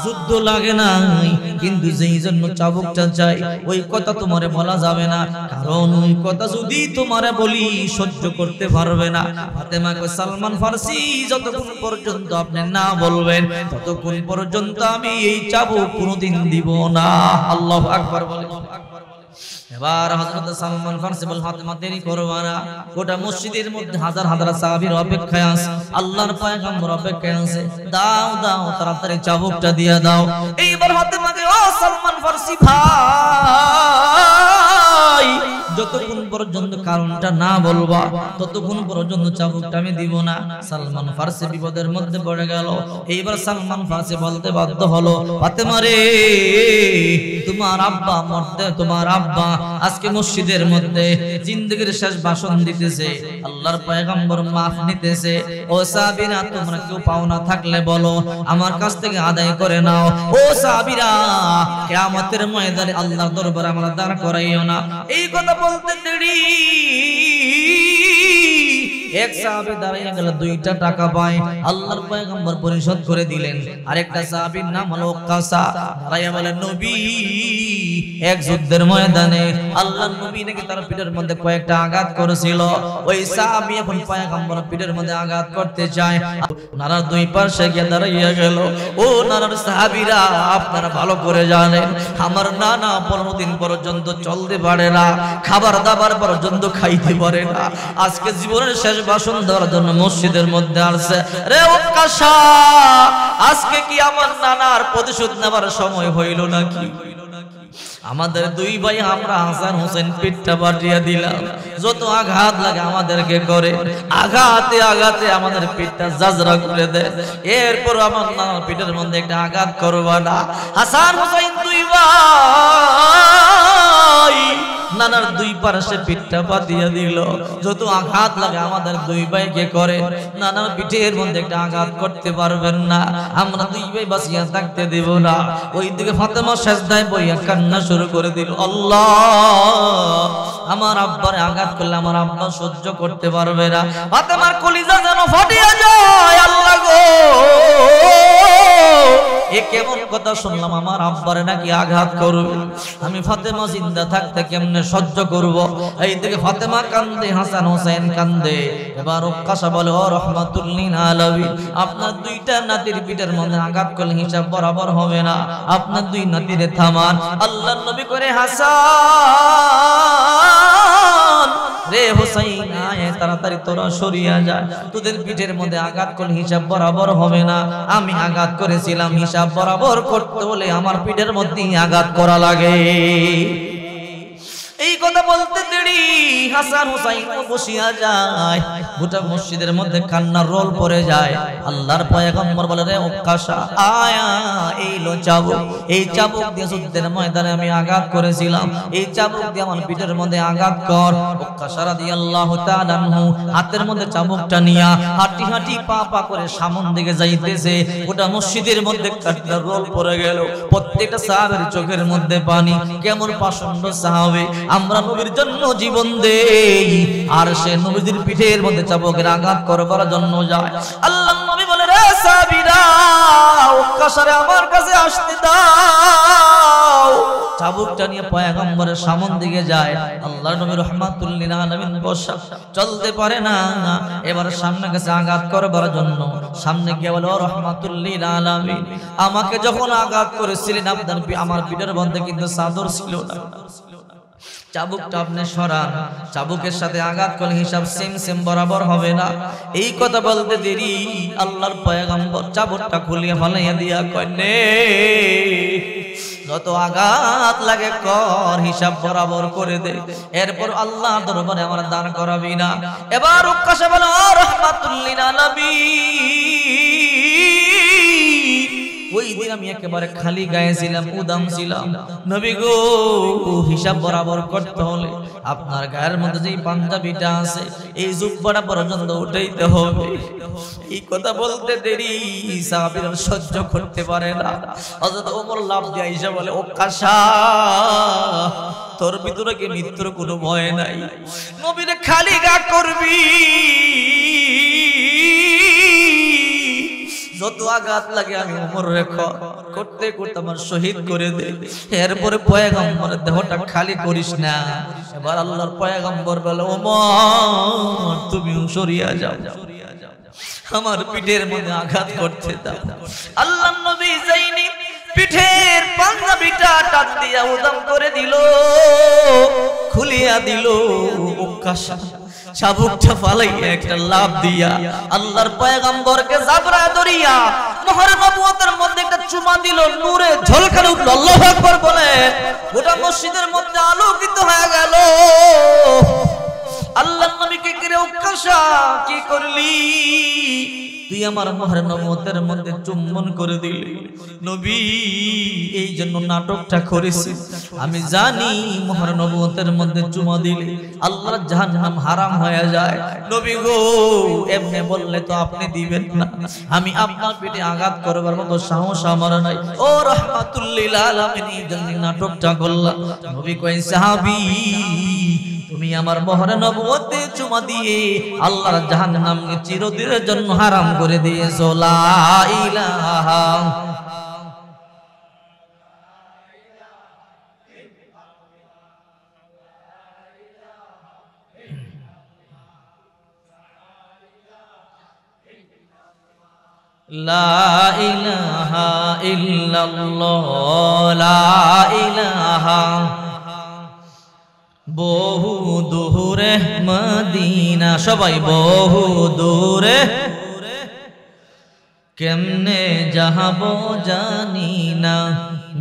S1: যুদ্ধ লাগে নাই, কিন্তু যেই জন্য চাবুকটা চাই ওই কথা তোমারে বলা যাবে না, কারণ ওই কথা যদি তোমারে বলি সহ্য করতে পারবে না। ফাতেমা কয় সালমান ফারসি, যতক্ষণ পর্যন্ত আপনি না বলবেন ততক্ষণ পর্যন্ত আমি এই চাবুক কোনোদিন দিব না। আল্লাহু আকবার বলে। এবার হযরত সালমান ফারসি বল ফাতেমা দেরি করবা না, গোটা মসজিদের মধ্যে হাজার হাজার সাহাবীর অপেক্ষায় আছে, আল্লাহর পয়গম্বর অপেক্ষায় আছে, দাও দাও তাড়াতাড়ি চাবুকটা দিয়ে দাও। এইবার ফাতেমাকে ও সালমান ফারসি ভাই, যতক্ষণ পর্যন্ত কারণটা না বলবা ততক্ষণ পর্যন্ত চাবুকটা আমি দিব না। সালমান ফারসি বিপদের মধ্যে পড়ে গেল। এইবার সালমান ফারসি বলতে বাধ্য হলো, ফাতেমা রে, তোমার আব্বা মরতে, তোমার আব্বা আজকে মসজিদের মধ্যে জিন্দেগীর শেষ ভাষণ দিতেছে, আল্লাহর পয়গম্বর মাফ নিতেছে। ও সাহাবীরা, তোমরা কেউ পাওনা থাকলে বলো, আমার কাছ থেকে আদায় করে নাও। ও সাহাবীরা, কিয়ামতের ময়দানে আল্লাহর দরবারে আমরা দাঁড় করাইও না। এই কথা বলতে দেরি এক সাহাবী দাঁড়িয়ে গেল, 2টা টাকা পায়, আল্লাহর পয়গম্বর পরিশোধ করে দিলেন। আরেকটা সাহাবীর নাম হলো কাসা, দাঁড়িয়ে বলেন নবী, এক যুদ্ধের ময়দানে আল্লাহর নবী নাকি তার পিঠের মধ্যে কয়েকটা আঘাত করেছিল, ওই সাহাবী এখন পয়গম্বর পিঠের মধ্যে আঘাত করতে চায়। নারার দুই পাশে গিয়ে দাঁড়িয়ে গেল। ও নারার সাহাবীরা, আপনারা ভালো করে জানেন আমার নানা 15 দিন পর্যন্ত চলতে পারে না, খাবার দাবার পর্যন্ত খাইতে পারে না, আজকে জীবনের শেষ ভাষণ দেওয়ার জন্য মসজিদের মধ্যে আসছে। রে ও কাশা, আজকে কি আমার নানার প্রতিশোধ নেবার সময় হইল নাকি? আমাদের দুই ভাই আমরা হাসান হোসেন পিঠটা বাটিয়ে দিলাম, যত আঘাত লাগে আমাদেরকে করে, আঘাতে আঘাতে আমাদের পিঠটা জাজরা করে দেয়, এরপর আমার নানার পিঠের মধ্যে একটা আঘাত করবা না? হাসান হোসেন দুই ভাই নানার দুই পাশে পিঠটা পাতিয়া দিল, যত আঘাত লাগে আমাদের দুই ভাইকে করে, নানার পিঠের মধ্যে একটা আঘাত করতে পারবেন না, আমরা দুই ভাই বাঁচিয়া থাকতে দেব না। ওইদিকে ফাতেমা সেজদায় পড়িয়া কান্না শুরু করে দিল, আল্লাহ, আমার আব্বারে আঘাত করলে আমার আব্বা সহ্য করতে পারবে না, ফাতেমার কলিজা যেন ফাটিয়া যায়। আল্লাহ গো, এ কেমন কথা শুনলাম আমার আব্বারে নাকি আঘাত করবে, আমি ফাতেমা জিন্দা থাকতে কেমনে সহ্য করব। এই দিকে ফাতেমা কান্দে, হাসান হোসেন কান্দে। এবার উক্কাশা বলে, ও রাহমাতুল লিল আলামিন, আপনার দুইটা নাতির পিঠের মধ্যে আঘাত করলে হিসাব বরাবর হবে না, আপনার দুই নাতিরে থামান। আল্লাহর নবী করে, হাসান রে হুসাইন, আয় তাড়াতাড়ি তোরা সরিয়া যায়, তোদের পিঠের মধ্যে আঘাত করলে হিসাব বরাবর হবে না। আমি আঘাত করেছিলাম, হিসাব বরাবর করতে হলে আমার পিঠের মধ্যে আঘাত করা লাগে। এই কথা বলতে দেরি হাসান হুসাইন বসিয়া যায়, গোটা মসজিদের মধ্যে কান্নার রোল পড়ে যায়। আল্লাহর পয়গম্বর বলে, রে উক্কাশা আয়া, এই লো চাবুক, এই চাবুক দিয়ে যুদ্ধের ময়দানে আমি আঘাত করেছিলাম, এই চাবুক দিয়ে আমার পিঠের মধ্যে আঘাত কর। উক্কাশা রাদিয়াল্লাহু তাআলা আনহু হাতের মধ্যে চাবুকটা নিয়া হাঁটি হাঁটি পা পা করে সামন দিকে যাইতেছে। গোটা মসজিদের মধ্যে কান্নার রোল পড়ে গেল, প্রত্যেকটা সাহাবীর চোখের মধ্যে পানি। কেমন পাষণ্ড সাহাবী, আমরা নবীর জন্য জীবন দেই, আর সে নবীর পিঠের মধ্যে চাবুকের আঘাত করবার জন্য যায়। আল্লাহর নবী বলে, রে সাহাবীরা, উক্কাশারে আমার কাছে আসতে দাও। চাবুকটা নিয়ে পয়গম্বরের সামন দিকে যায়। আল্লাহর নবী রাহমাতুল লিল আলামিন বসা, চলতে পারে না। এবার সামনে গেছে আঘাত করবার জন্য, সামনে গিয়ে বলে, ও রাহমাতুল লিল আলামিন, আমাকে যখন আঘাত করেছিলেন আপনার আমার পিঠের মধ্যে কিন্তু চাদর ছিল না, চাবুকটা আপনি সরান, চাবুকের সাথে আঘাত করলে হিসাব সেম সেম বরাবর হবে না। এই কথা বলতে দেরি আল্লাহর পয়গম্বর চাবুকটা খুলিয়ে ফলাইয়া দিয়া কয়, নে যত আঘাত লাগে কর, হিসাব বরাবর করে দে, এরপর আল্লাহ দরবারে আমার দান করাবি না। এবার উক্কাশা বলে, ও রাহমাতুল লিল আলামিন, ওই দিন আমি একেবারে খালি গায়ে ছিলাম, উদাম ছিলাম। নবী গো, হিসাব বরাবর করতে হলে আপনার গায়ের মধ্যে যেই পাঞ্জাবিটা আছে, এই জুব্বাটা পর্যন্ত উঠাইতে হবে। এই কথা বলতে দেরি সাহাবীরা সহ্য করতে পারে না। হযরত ওমর লাফ দিয়ে আয়েশা বলে, উক্কাশা, তোর ভিতরে কি মৃত্যুর কোনো ভয় নাই? নবীরে খালি গা করবি, যত আঘাত লাগে আমি ওমর রেখো করতে করতে আমার শহীদ করে দে, এরপরে পয়গম্বরের দেহটা খালি করিস না। এবার আল্লাহর পয়গম্বর বলে, ওমর তুমি সরিয়া যাও, আমার পিঠের মধ্যে আঘাত করতে দাও। আল্লাহর নবী যাইনি, পিঠের পাঞ্জাবিটা টান দিয়া উদাম করে দিল, খুলিয়া দিল। উক্কাশা চাবুকটা ফালাইয়া একটা লাভ দিয়া আল্লাহর পয়গম্বরকে জাবরা ধরিয়া মোহর নবুয়তের মধ্যে একটা চুমা দিল, নূরে ঝলকানো উঠল। আল্লাহু আকবার বলে গোটা মসজিদের মধ্যে আলোকিত হয়ে গেল। আল্লাহর নবীকে ঘিরে, উক্কাশা কি করলি? তুই আমার মোহর নবুয়তের মধ্যে চুম্বন করে দিলি। নবী এই জন্য নাটকটা করেছি, আমি জানি মোহর নবুয়তের মধ্যে চুমা দিলে আল্লাহর জাহান্নাম হারাম হয়ে যায়। নবী গো, এমনি বললে তো আপনি দিবেন না, আমি আপনার পেটে আঘাত করবার মতো সাহস আমার নাই। ও রাহমাতুল লিল আলামিন, এই জন্য নাটকটা করলাম। নবী কয়, সাহাবী, তুমি আমার মোহর নবুয়তে চুমা দিয়ে আল্লাহর জাহান্নামকে চিরদিনের জন্য হারাম করে দিয়েছো। লা ইলাহা লা ইলাহা ইল্লাল্লাহ, লা ইলাহা। বহু দূরে মদিনা, সবাই বহু দূরে, কেমনে যাবো জানি না,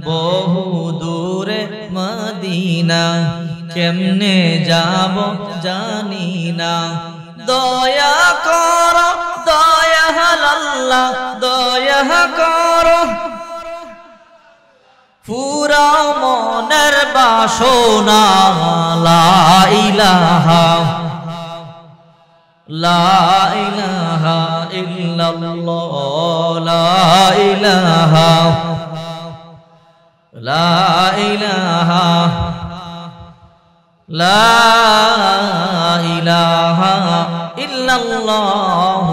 S1: বহু দূরে মদিনা, কেমনে যাবো জানি না। দয়া করো দয়াল আল্লাহ, দয়া করো, পুরা মনের বাসনা। লা ইলাহা, লা ইলাহা ইল্লাল্লাহ, লা ইলাহা, লা ইলাহা, লা ইলাহা ইল্লাল্লাহ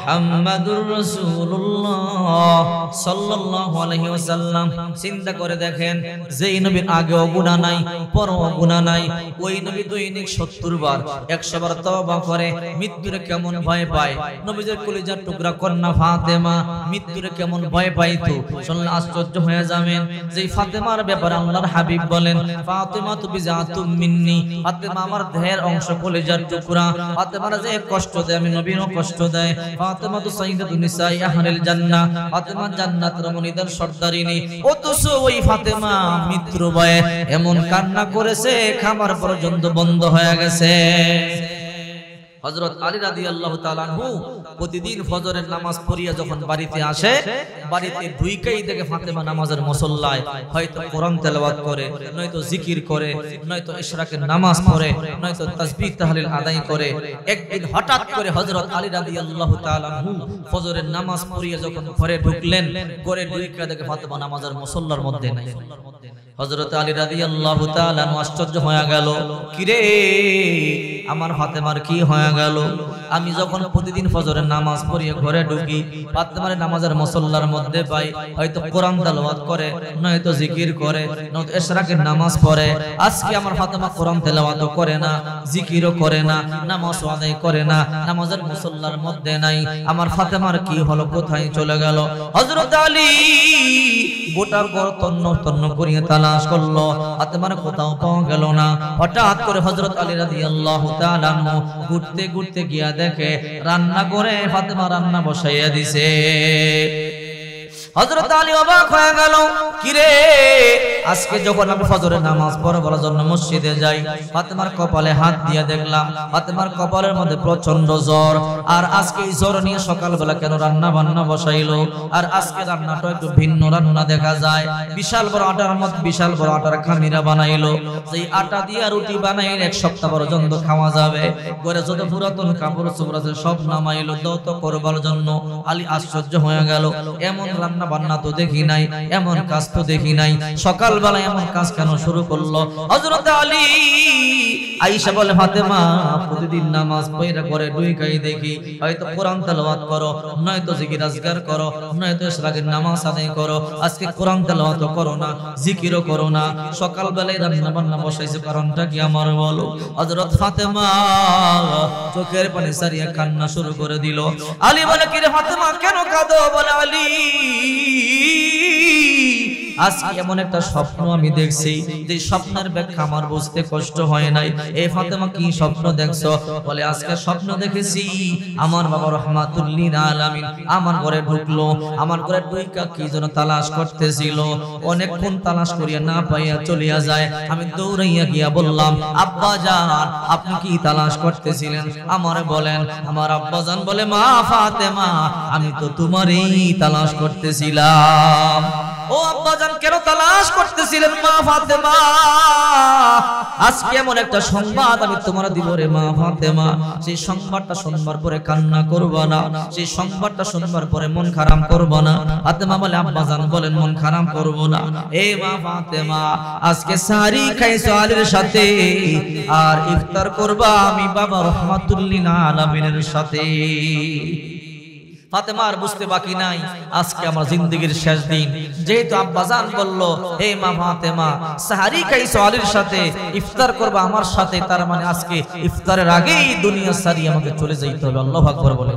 S1: মুহাম্মাদুর রাসূলুল্লাহ সাল্লাল্লাহু আলাইহি ওয়াসাল্লাম। চিন্তা করে দেখেন, যেই নবীর আগেও গুনাহ নাই, পরেও গুনাহ নাই, ওই নবী দৈনিক 70 বার 100 বার তওবা করে মৃত্যুরে কেমন ভয় পায়। নবীর কলিজার টুকরা কন্যা ফাতেমা মৃত্যুরে কেমন ভয় পাইতো, শুনলে আশ্চর্য হয়ে যাবেন। যেই ফাতেমার ব্যাপারে আল্লাহর হাবিব বলেন, ফাতেমা তু বিজাতুম মিন্নি, ফাতেমা আমার দেহের অংশ, কলিজার টুকরা। ফাতেমার যে কষ্ট দেয় আমি নবীরও কষ্ট দেয়। ফাতেমা তু সাইয়্যিদাতুন নিসাই আহলিল জান্নাহ, ফাতেমা জান্নাতের রমণীদের সর্দারিনী। অথচ ওই ফাতেমা মৃত্যুর ভয়ে এমন কান্না করেছে খাবার পর্যন্ত বন্ধ হয়ে গেছে। হযরত আলী রাদিয়াল্লাহু তাআলা আনহু প্রতিদিন ফজরের নামাজ পড়িয়া যখন বাড়িতে আসে, বাড়িতে ঢুইকাই দেখে ফাতেমা নামাজের মুসল্লায় হয়তো কোরআন তেলাওয়াত করে, নয়তো জিকির করে, নয়তো ইশরাকের নামাজ পড়ে, নয়তো তাসবিহ তাহলিল আদায় করে। একদিন হঠাৎ করে হযরত আলী রাদিয়াল্লাহু তাআলা আনহু ফজরের নামাজ পড়িয়া যখন ঘরে ঢুকলেন, ঘরে ঢুইকা দেখে ফাতেমা নামাজের মুসল্লার মধ্যে নাই। হযরত আলী রাদিয়াল্লাহু তাআলা আশ্চর্য হয়ে গেল, কিরে আমার ফাতেমার কি হয়ে গেল? আমি যখন প্রতিদিন ফজরের নামাজ পড়িয়ে ঘরে ঢুকি, ফাতেমার নামাজের মুসল্লার মধ্যে পাই, হয়তো কোরআন তেলাওয়াত করে, নয়তো জিকির করে, নয়তো ইশরাকের নামাজ পড়ে। আজকে আমার ফাতেমা কোরআন তেলাওয়াতও করে না, জিকিরও করে না, নামাজও আদায় করে না, নামাজের মুসল্লার মধ্যে নাই। আমার ফাতেমার কি হলো, কোথায় চলে গেল? হযরত আলী গোটা ঘর তন্ন তন্ন করিয়ে তালাশ করলো, ফাতেমার কোথাও পাওয়া গেল না। হঠাৎ করে হযরত আলী রাদিয়াল্লাহু তাআলা আনহু ঘুরতে ঘুরতে গিয়া দেখে রান্না করে ফাতেমা রান্না বসাইয়া দিছে। হযরত আলী অবাক হয়ে গেল, কিরে আজকে যখন আমি ফজরের নামাজ পড়ার জন্য মসজিদে যাই, ফাতেমার কপালে হাত দিয়ে দেখলাম ফাতেমার কপালের মধ্যে প্রচন্ড জ্বর। আর আজকে এই জ্বর নিয়ে সকালবেলা কেন রান্না বান্না বসাইলো? আর আজকে রান্নাটা একটু ভিন্ন রান্না দেখা যায়। বিশাল বড় আটার মধ্যে বিশাল বড় আটার খামিরা বানাইলো, সেই আটা দিয়ে রুটি বানাইলে 1 সপ্তাহ পর্যন্ত খাওয়া যাবে। ঘরে যত পুরাতন কাপড় চোপড় আছে সব নামাইলো দৌত করবার জন্য। আলী আশ্চর্য হয়ে গেল, এমন রান্না বান্না তো দেখি নাই, এমন কাজ তো দেখি নাই, সকালবেলা এমন কাজ কেন শুরু করলো? হযরত আলী আয়েশা বলে, ফাতেমা প্রতিদিন নামাজ পড়া করে ঢুইকাই দেখি হয়তো কোরআন তেলাওয়াত করো, নয়তো জিকির আজকার করো, নয়তো ইশরাকের নামাজ আদায় করো। আজকে কোরআন তেলাওয়াত করো না, জিকিরও করো না, সকালবেলায় রান্না বান্না বসাইছো, কারণটা কি আমার বলো? হযরত ফাতেমা চোখের পানি সারিয়া কান্না শুরু করে দিল। আলী বলে, কি রে ফাতেমা কেন কাঁদো? বলে, আলী আজকে এমন একটা স্বপ্ন আমি দেখছি, যে স্বপ্নের ব্যাখ্যা আমার বুঝতে কষ্ট হয় নাই। এই ফাতেমা কি স্বপ্ন দেখছো? বলে, আজকে স্বপ্ন দেখেছি আমার বাবা রাহমাতুল লিল আলামিন আমার ঘরে ঢুকলো, আমার ঘরে ঢুইকা কি যেন তালাশ করতেছিল। অনেকক্ষণ তালাশ করিয়া না পাইয়া চলিয়া যায়। আমি দৌড়াইয়া গিয়া বললাম, আব্বা জান আপনি কি তালাশ করতেছিলেন? আমারে বলেন। আমার আব্বা জান বলে, মা ফাতেমা আমি তো তোমারই তালাশ করতেছিলাম। ও আব্বাজান কেন তালাশ করতেছিলেন মা ফাতেমা? আজকে এমন একটা সংবাদ আমি তোমার দিব রে মা ফাতেমা, সেই সংবাদটা শুনবার পরে কান্না করবা না, সেই সংবাদটা শুনবার পরে মন খারাপ করবা না। ফাতেমা বলে, আব্বাজান বলেন মন খারাপ করব না। এই মা ফাতেমা আজকে সারি খাইছো আলীর সাথে, আর ইফতার করবা আমি বাবা রাহমাতুল লিল আলামিনের সাথে। ফাতেমার বুঝতে বাকি নাই, আজকে আমার জিন্দেগীর শেষ দিন। যেহেতু আব্বাজান বলল, হে মা ফাতেমা সাহারি খাইছো আলীর সাথে, ইফতার করবা আমার সাথে, তার মানে আজকে ইফতারের আগেই দুনিয়া সারি আমাকে চলে যাইতে হবে। আল্লাহু আকবার বলে।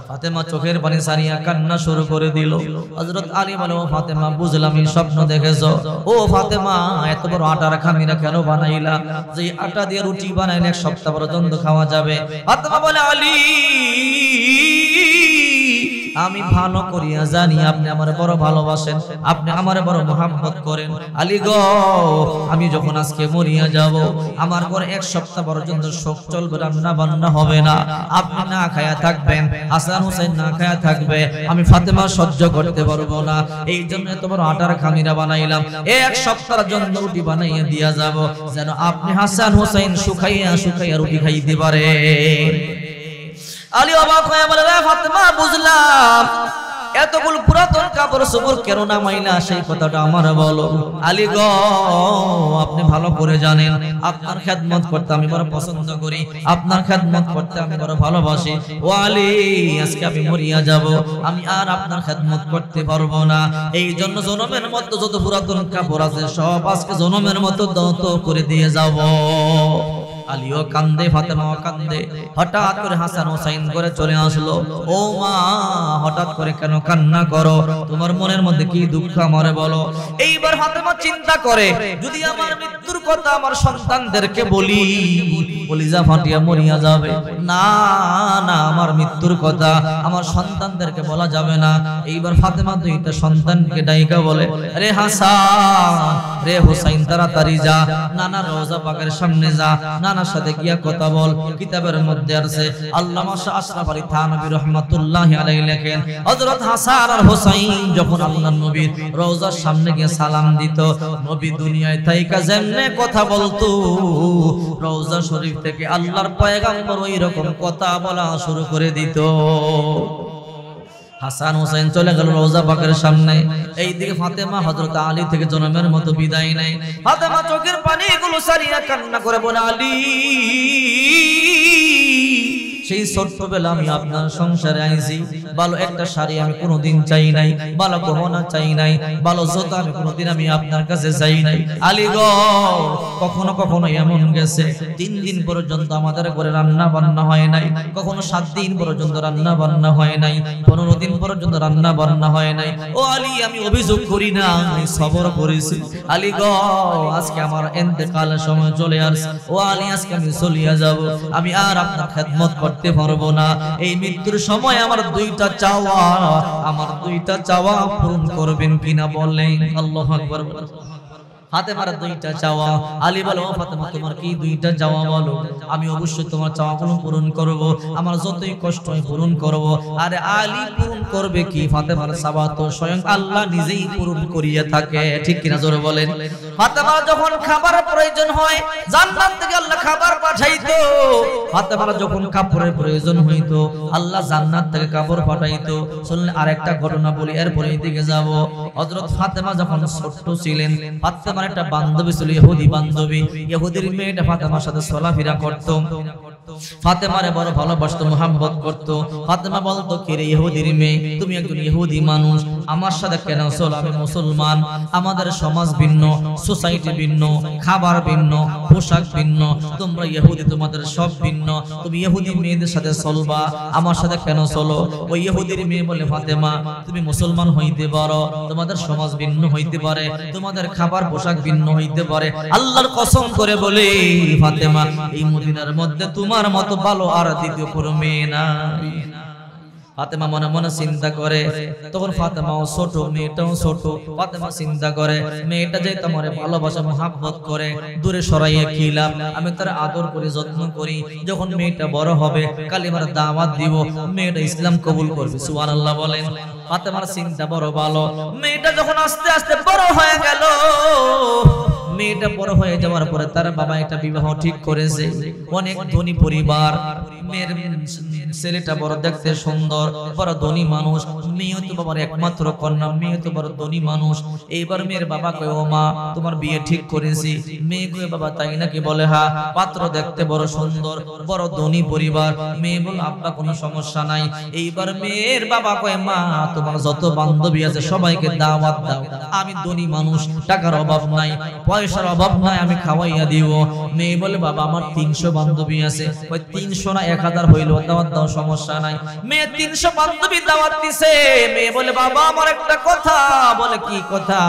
S1: ফাতেমা চোখের পানি সারিয়া কান্না শুরু করে দিল। হযরত আলী বলে, ও ফাতেমা বুঝলাম এই স্বপ্ন দেখেছো। ও ফাতেমা এত বড় আটার খামিরা কেন বানাইলা? যে আটা দিয়ে রুটি বানাইলে 1 সপ্তাহ পর্যন্ত খাওয়া যাবে। ফাতেমা বলে, আলী আমি ভালো করিয়া জানি আপনি আমারে বড় ভালোবাসেন, আপনি আমারে বড় মোহাম্মত করেন। আলী গো আমি যখন আজকে মরিয়া যাব, আমার ঘরে 1 সপ্তাহ পর্যন্ত শোক চলবে, রান্না বান্না হবে না, আপনি না খায়া থাকবেন, হাসান হোসেন না খায়া থাকবে, আমি ফাতেমা সহ্য করতে পারবো না। এই জন্য তোমার আটার খামিরা বানাইলাম, 1 সপ্তাহের জন্য রুটি বানাইয়া দিয়া যাব, যেন আপনি হাসান হোসেন শুকাইয়া শুকাইয়া রুটি খাইতে পারে। আলী অবাক হয়ে বলে, ফাতেমা বুঝলাম এতগুলো পুরাতন কাপড় চোপড় কেন নামাইলা সেই কথাটা আমার বলো। আলী গো আপনি ভালো করে জানেন আপনার খেদমত করতে আমি বড় পছন্দ করি, আপনার খেদমত করতে আমি বড় ভালোবাসি। ও আলী আজকে আমি মরিয়া যাব, আমি আর আপনার খেদমত করতে পারবো না। এই জন্য জনমের মতো যত পুরাতন কাপড় আছে সব আজকে জনমের মতো দত করে দিয়ে যাব। আলীও কান্দে, ফাতেমাও কান্দে। হঠাৎ করে হাসান হোসাইন করে চলে আসলো। ও মা হঠাৎ করে কেন কান্না করো, তোমার মনের মধ্যে কি দুঃখ আমারে বলো। এইবার ফাতেমা চিন্তা করে যদি আমার মৃত্যুর কথা আমার সন্তানদেরকে বলি কলিজা ফাটিয়া মরিয়া যাবে। না না আমার মৃত্যুর কথা আমার সন্তানদেরকে বলা যাবে না। এইবার ফাতেমা দুইটা সন্তানকে ডাইকা বলে, রে হাসান রে হোসাইন তাড়াতাড়ি যা নানা রওজা পাকের সামনে যা, নানার সাথে গিয়া কথা বল। কিতাবের মধ্যে আছে আল্লামা শাহ আশরাফ আলী থানভী রাহমাতুল্লাহি আলাইহি লেখেন হযরত হাসান আর হোসাইন যখন আল্লাহর নবীর রওজার সামনে গিয়ে সালাম দিত, নবী দুনিয়ায় থাইকা যেমনে কথা বলতো রওজা শরীফ থেকে আল্লাহর পয়গম্বর ওই রকম কথা বলা শুরু করে দিত। হাসান হোসেন চলে গেল রওজা পাকের সামনে। এইদিকে ফাতেমা হযরত আলী থেকে জন্মের মতো বিদায় নেয়। ফাতেমা চোখের পানিগুলো সারিয়া কান্না করে বলে, আলী সেই ছোট্টবেলা আমি আপনার সংসারে আইছি, ভালো একটা শাড়ি আমি কোনোদিন চাই নাই, ভালো গহনা চাই নাই, ভালো জুতা আমি কোনোদিন আমি আপনার কাছে চাই নাই। আলী গো কখনো কখনো এমন গেছে 3 দিন পর্যন্ত আমাদের ঘরে রান্না বান্না হয় নাই, কখনো 7 দিন পর্যন্ত রান্না বান্না হয় নাই, 15 দিন পর্যন্ত রান্না বান্না হয় নাই। ও আলী আমি অভিযোগ করি না, আমি সবর করেছি। আলী গো আজকে আমার ইন্তেকালের সময় চলে আসছে। ও আলী আজকে আমি চলিয়া যাব, আমি আর আপনার খেদমত করতে পারবো না। এই মৃত্যুর সময় আমার দুইটা চাওয়া পূরণ করবেন কিনা বলেন। আল্লাহু আকবার। ফাতেমার দুইটা চাওয়া। আলী বলে, ও ফাতেমা তোমার কি দুইটা চাওয়া বলো, আমি অবশ্যই তোমার চাওয়াগুলো পূরণ করব, আমার যতই কষ্ট হয় পূরণ করব। আরে আলী পূরণ করবে কি, ফাতেমার চাওয়া তো স্বয়ং আল্লাহ নিজেই পূরণ করিয়া থাকে, ঠিক কিনা জোরে বলেন। ফাতেমার যখন খাবারের প্রয়োজন হয় জান্নাত থেকে আল্লাহ খাবার পাঠাইতো, ফাতেমার যখন কাপড়ের প্রয়োজন হইতো আল্লাহ জান্নাত থেকে কাপড় পাঠাইতো। শুনলে আরেকটা ঘটনা বলি, এরপরে এদিকে যাব। হযরত ফাতেমা যখন ছোট ছিলেন, ফাতেমার একটা বান্ধবী ছিল, ইহুদি বান্ধবী। ইহুদির মেয়েটা ফাতেমার সাথে চলাফেরা করত, ফাতেমারে বড় ভালোবাসতো, মুহাব্বত করত। ফাতেমা বলতো, কে রে ইহুদির মেয়ে, তুমি একজন ইহুদি মানুষ, আমার সাথে কেন চল, আমি মুসলমান, আমাদের সমাজ ভিন্ন, সোসাইটি ভিন্ন, খাবার ভিন্ন, পোশাক ভিন্ন, তোমরা ইহুদি তোমাদের সব ভিন্ন, তুমি ইহুদি মেয়েদের সাথে চলবা, আমার সাথে কেন চলো। ওই ইহুদির মেয়ে বলে, ফাতেমা তুমি মুসলমান হইতে পারো, তোমাদের সমাজ ভিন্ন হইতে পারে, তোমাদের খাবার পোশাক ভিন্ন হইতে পারে, আল্লাহর কসম করে বলে ফাতেমা এই মদিনার মধ্যে তোমার মতো ভালো আর দ্বিতীয় কোনো মেয়ে নাই। ফাতেমা মনে মনে চিন্তা করে, তখন ফাতেমাও ছোট, মেয়েটাও ছোট। ফাতেমা চিন্তা করে মেয়েটা যে তোমার ভালোবাসা মুহাব্বত করে, দূরে সরাইয়া খিলাম, আমি তার আদর করি, যত্ন করি, যখন মেয়েটা বড় হবে কালিমার দাওয়াত দিব, মেয়েটা ইসলাম কবুল করবে। সুবহানাল্লাহ বলেন। ফাতেমার চিন্তা বড় ভালো। মেয়েটা যখন আস্তে আস্তে বড় হয়ে গেল, মেয়েটা বড় হয়ে যাওয়ার পরে তার বাবা একটা বিবাহ ঠিক করেছে, অনেক ধনী পরিবার। মেয়ের ছেলেটা বড় দেখতে সুন্দর, বড় ধনী মানুষ, মেয়ে তো বাবার একমাত্র কন্যা, মেয়ে তো বড় ধনী মানুষ। এইবার মেয়ের বাবা কয়, ও মা তোমার বিয়ে ঠিক করেছি। মেয়ে কয়, বাবা তাই নাকি? বলে হ্যাঁ, পাত্র দেখতে বড় সুন্দর, বড় ধনী পরিবার। মেয়ে বলে, আব্বা কোনো সমস্যা নাই। এইবার মেয়ের বাবা কয়, মা তোমার যত বান্ধবী আছে সবাইকে দাওয়াত দাও, আমি ধনী মানুষ, টাকার অভাব নাই, পয়সার অভাব নাই, আমি খাওয়াইয়া দিব। মেয়ে বলে, বাবা আমার 300 বান্ধবী আছে। ওই 300 না 1000 হইলো, দাওয়াত দাও, সমস্যা নাই। মেয়ে 300 বান্ধবী দাওয়াত দিছে। মেয়ে বলে, বাবা আমার একটা কথা। বলে, কি কথা?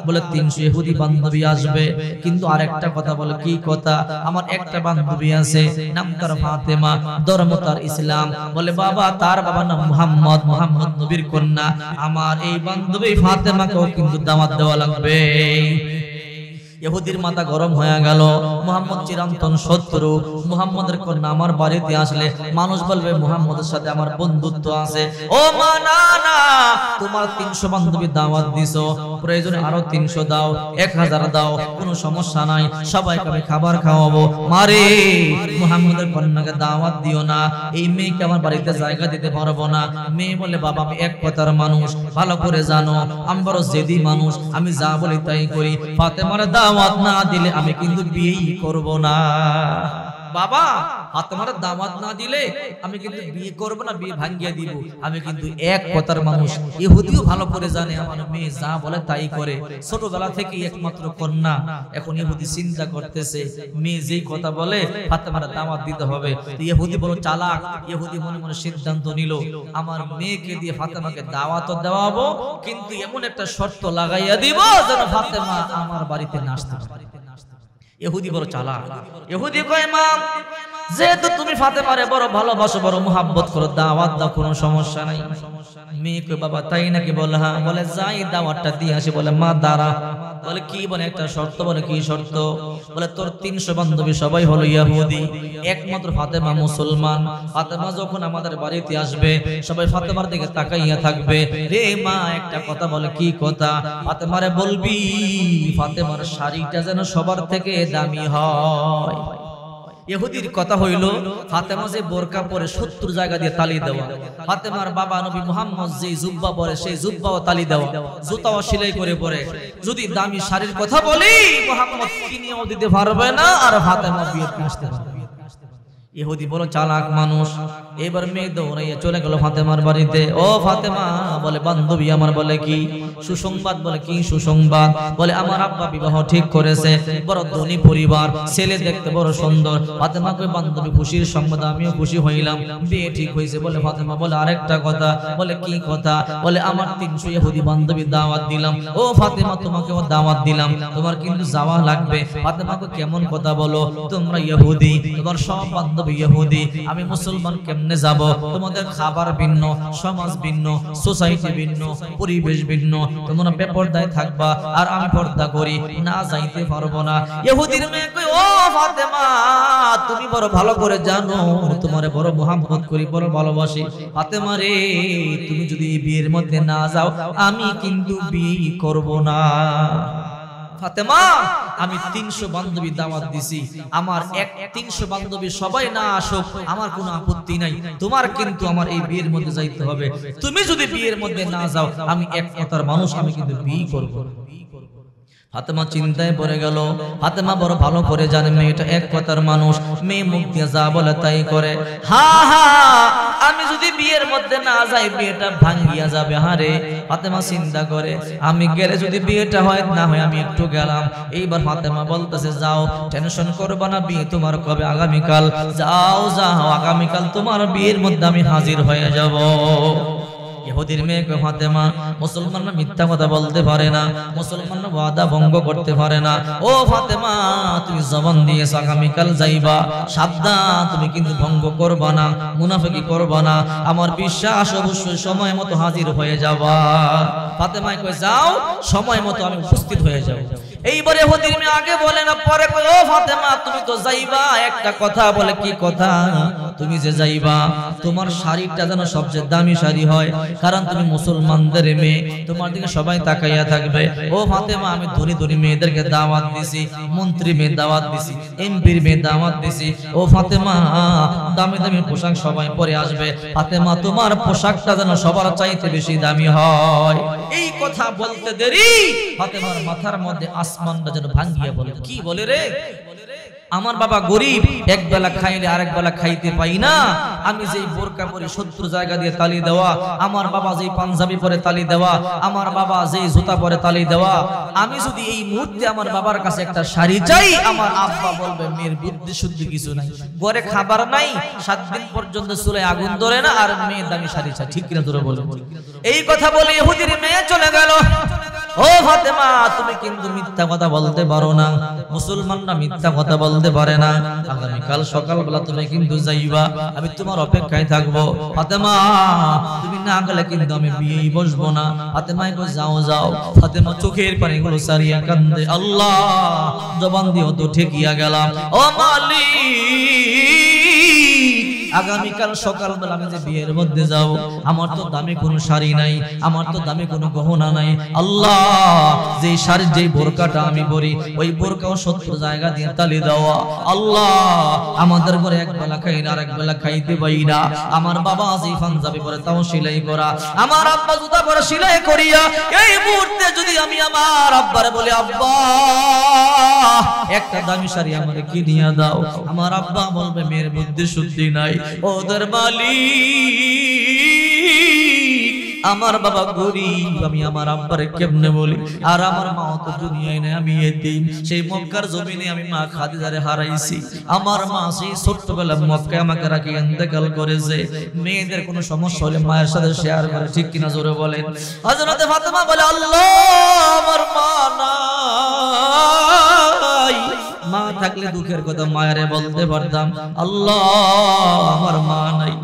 S1: বলে, 300 ইহুদি বান্ধবী আসবে, কিন্তু আরেকটা কথা। বলে, কি কথা? আমার একটা বান্ধবী আছে, নাম তার ফাতেমা, ধর্ম তার ইসলাম। বলে, বাবা তার বাবার নাম মুহাম্মদ, মুহাম্মদ নবীর কন্যা, আমার এই বান্ধবী ফাতেমাকেও কিন্তু দাওয়াত দেওয়া লাগবে। ইহুদির মাথা গরম হয়ে গেল। মুহাম্মদ চিরন্তন শত্রু, মুহাম্মদের কন্যা আমার বাড়িতে আসলে মানুষ বলবে মুহাম্মদের সাথে আমার বন্ধুত্ব আছে। ও মা, না না, তোমার 300 বান্ধবী দাওয়াত দিছো, প্রয়োজনে আরো 300 দাও, 1000 দাও, কোনো সমস্যা নাই, সবাইকে আমি খাবার খাওয়াবো। মারে মুহাম্মদের কন্যাকে দাওয়াত দিও না, এই মেয়েকে আমার বাড়িতে জায়গা দিতে পারবো না। মেয়ে বলে বাবা আমি এক কথার মানুষ, ভালো করে জানো আমি বড় জেদি মানুষ, আমি যা বলি তাই করি, ফাতেমার দাওয়াত না দিলে আমি কিন্তু বিয়েই করব না। বাবা ফাতেমার দাওয়াত না দিলে আমি কিন্তু বিয়ে করব না, বিয়ে ভাঙিয়ে দিব। আমি কিন্তু এক কথার মানুষ। ইহুদিও ভালো করে জানে আমার মেয়ে যা বলে তাই করে, ছোটবেলা থেকে একমাত্র কন্যা। এখন ইহুদি চিন্তা করতেছে মেয়ে যেই কথা বলে ফাতেমার দাওয়াত দিতে হবে। ইহুদি বড় চালাক, ইহুদি মনে মনে সিদ্ধান্ত নিল আমার মেয়েকে দিয়ে ফাতেমাকে দাওয়াত দেওয়াবো, কিন্তু এমন একটা শর্ত লাগাইয়া দিব যেন ফাতেমা আমার বাড়িতে না আসতে পারে। ইহুদি বড় চালাক। ইহুদি কয় মা যেহেতু তুমি ফাতেমারে বড় ভালোবাসো, বড় মুহাব্বত করো, দাওয়াত দাও, কোনো সমস্যা নাই। মেয়ে কয় বাবা তাই নাকি? বলে হ্যাঁ। বলে যাই দাওয়াতটা দিয়ে আসি। বলে মা দাঁড়া। বলে কি? বলে একটা শর্ত। বলে কি শর্ত? বলে তোর 300 বান্ধবী সবাই হলো ইহুদি, একমাত্র ফাতেমা মুসলমান। ফাতেমা যখন আমাদের বাড়িতে আসবে সবাই ফাতেমার দিকে তাকাইয়া থাকবে। রে মা একটা কথা। বলে কি কথা? ফাতেমারে বলবি ফাতেমার শাড়িটা যেন সবার থেকে দামি হয়। ইহুদির কথা হইল ফাতেমা যে বোরকা পরে 70 জায়গা দিয়ে তালি দেওয়া, ফাতেমার বাবা নবী মুহাম্মদ যে জুব্বা পরে সেই জুব্বাও তালি দেওয়া, জুতাও সেলাই করে পরে। যদি দামি শাড়ির কথা বলি মুহাম্মদ কিনেও দিতে পারবে না, আর ফাতেমা বিয়ে আসতে পারবে। ইহুদি বড় চালাক মানুষ। এবার মেয়ে দৌড়াইয়া চলে গেল ফাতেমার বাড়িতে। ও ফাতেমা। বলে বান্ধবী আমার। বলে কি সুসংবাদ? বলে কি সুসংবাদ? বলে আমার আব্বা বিবাহ ঠিক করেছে, বড় ধনী পরিবার, ছেলে দেখতে বড় সুন্দর। ফাতেমা কই বান্ধবী খুশির সংবাদ, আমিও খুশি হইলাম, বিয়ে ঠিক হয়েছে। বলে ফাতেমা বলে আরেকটা কথা। বলে কি কথা? বলে আমার 300 ইহুদি বান্ধবী দাওয়াত দিলাম। ও ফাতেমা তোমাকেও দাওয়াত দিলাম, তোমার কিন্তু যাওয়া লাগবে। ফাতেমা কই কেমন কথা বলো? তোমরা ইহুদি, তোমার সব বান্ধবী ইহুদি, আমি মুসলমান, কেমনে যাব? তোমাদের খাবার ভিন্ন, সমাজ ভিন্ন, সোসাইটি ভিন্ন, পরিবেশ ভিন্ন, তোমরা বেপরদায় থাকবা আর আমি পর্দা করি, না যাইতে পারবো না। ইহুদির মেয়ে কই ও ফাতেমা তুমি বড় ভালো করে জানো তোমারে বড় মুহাব্বত করি, বড় ভালোবাসি। ফাতেমা রে তুমি যদি বিয়ের মধ্যে না যাও আমি কিন্তু বিয়ে করব না। ফাতেমা আমি 300 বান্ধবী দাওয়াত দিছি, আমার 300 বান্ধবী সবাই না আসুক আমার কোনো আপত্তি নাই, তোমার কিন্তু আমার এই বিয়ের মধ্যে যাইতে হবে। তুমি যদি বিয়ের মধ্যে না যাও আমি এক কথার মানুষ, আমি কিন্তু বিয়ে করব। ফাতেমা চিন্তায় পড়ে গেল। ফাতেমা বড় ভালো করে জানে মেয়েটা এক কথার মানুষ, মেয়ে মুখ দিয়ে যা বলে তাই করে। হা হা আমি যদি বিয়ের মধ্যে না যাই বিয়েটা ভাঙ্গিয়া যাবে। হারে ফাতেমা চিন্তা করে আমি গেলে যদি বিয়েটা হয় না হয় আমি একটু গেলাম। এইবার ফাতেমা বলতেছে যাও টেনশন করবা না, বিয়ে তোমার কবে? আগামীকাল। যাও যাও আগামীকাল তোমার বিয়ের মধ্যে আমি হাজির হয়ে যাব। ইহুদির মেয়ে কয় ফাতেমা মুসলমানরা মিথ্যা কথা বলতে পারে না, মুসলমানরা ওয়াদা ভঙ্গ করতে পারে না। ও ফাতেমা তুমি জবান দিয়েছো আগামীকাল যাইবা, সাবধান তুমি কিন্তু ভঙ্গ করবা না, মুনাফিকি করবা না, আমার বিশ্বাস অবশ্যই সময় মতো হাজির হয়ে যাবা। ফাতেমা কয় যাও সময় মতো আমি উপস্থিত হয়ে যাব। এইবারে ইহুদির মেয়ে আগে বলে না পরে কয় ও ফাতেমা তুমি তো যাইবা, একটা কথা। বলে কি কথা? তুমি যে যাইবা তোমার শাড়িটা যেন সবচেয়ে দামি শাড়ি হয়, কারণ তুমি মুসলমানদের মেয়ে, তোমার দিকে সবাই তাকাইয়া থাকবে। ও ফাতেমা আমি ধনী ধনী মেয়েদেরকে দাওয়াত দিছি, মন্ত্রী মেয়ে দাওয়াত দিছি, এমপির মেয়ে দাওয়াত দিছি। ও ফাতেমা দামি দামি পোশাক সবাই পরে আসবে, ফাতেমা তোমার পোশাকটা যেন সবার চাইতে বেশি দামি হয়। এই কথা বলতে দেরি ফাতেমার মাথার মধ্যে আসমানটা যেন ভাঙ্গিয়া বলে কি বলে রে আমার বাবা গরিব, এক বেলা খাইলে আরেক বেলা খাইতে পাই না। আমি যেই বোরকা পরে 70 জায়গা দিয়ে তালি দেওয়া, আমার বাবা যেই পাঞ্জাবি পরে তালি দেওয়া, আমার বাবা যেই জুতা পরে তালি দেওয়া, আমি যদি এই মুহূর্তে আমার বাবার কাছে একটা শাড়ি চাই আমার আব্বা বলবে মেয়ের বুদ্ধি শুদ্ধি কিছু নাই, ঘরে খাবার নাই, 7 দিন পর্যন্ত চুলায় আগুন ধরে না, আর মেয়ে দামি শাড়ি চাই। ঠিক কিনা তোরা বলো? এই কথা বলে ইহুদির মেয়ে চলে গেল। ও ফাতেমা তুমি কিন্তু মিথ্যা কথা বলতে পারো না, মুসলমানরা মিথ্যা কথা বলতে পারে না। আগামীকাল সকালবেলা তুমি কিন্তু যাইবা, আমি তোমার অপেক্ষায় থাকবো। ফাতেমা তুমি না গেলে কিন্তু আমি বিয়েই বসবো না। ফাতেমা কই যাও যাও। ফাতেমা চোখের পানিগুলো সারিয়া কান্দে, আল্লাহ জবান দিয়ে তো ঠেকিয়া গেলাম। ও মালিক আগামীকাল সকালবেলা আমি যে বিয়ের মধ্যে যাব, আমার তো দামি কোনো শাড়ি নাই, আমার তো দামি কোনো গহনা নাই। আল্লাহ, যে শাড়ি যে বোরকাটা আমি পরি, ওই বোরকাও 70 জায়গা দিয়ে তালি দেওয়া। আল্লাহ, আমাদের ঘরে এক বেলা খাই না, আর এক বেলা খাইতে পাই না। আমার বাবা আজি পাঞ্জাবি পরে তাও সেলাই করা, আমার আব্বা জুতা পরে সেলাই করিয়া, এই মুহূর্তে যদি আমি আমার আব্বারে বলি, আব্বা একটা দামি শাড়ি আমারে কিনিয়া দাও, আমার আব্বা বলবে মেয়ের বুদ্ধি শুদ্ধি নাই। ওদের মালিক আমার বাবা গরিব, আমি আমার আব্বারে কেমনে বলি? আর আমার মা তো দুনিয়ায় নাই, আমি এতিম। সেই মক্কার জমিনে আমি মা খাদিজারে হারাইছি। আমার মা সেই ছোট্টবেলা মক্কায় আমাকে রাখি ইন্তেকাল করেছে। মেয়েদের কোনো সমস্যা হলে মায়ের সাথে শেয়ার করে, ঠিক কিনা জোরে বলেন? হযরতে ফাতেমা বলে, আল্লাহ আমার মা নাই, মা থাকলে দুঃখের কথা মায়েরে বলতে পারতাম। আল্লাহ আমার মা নাই,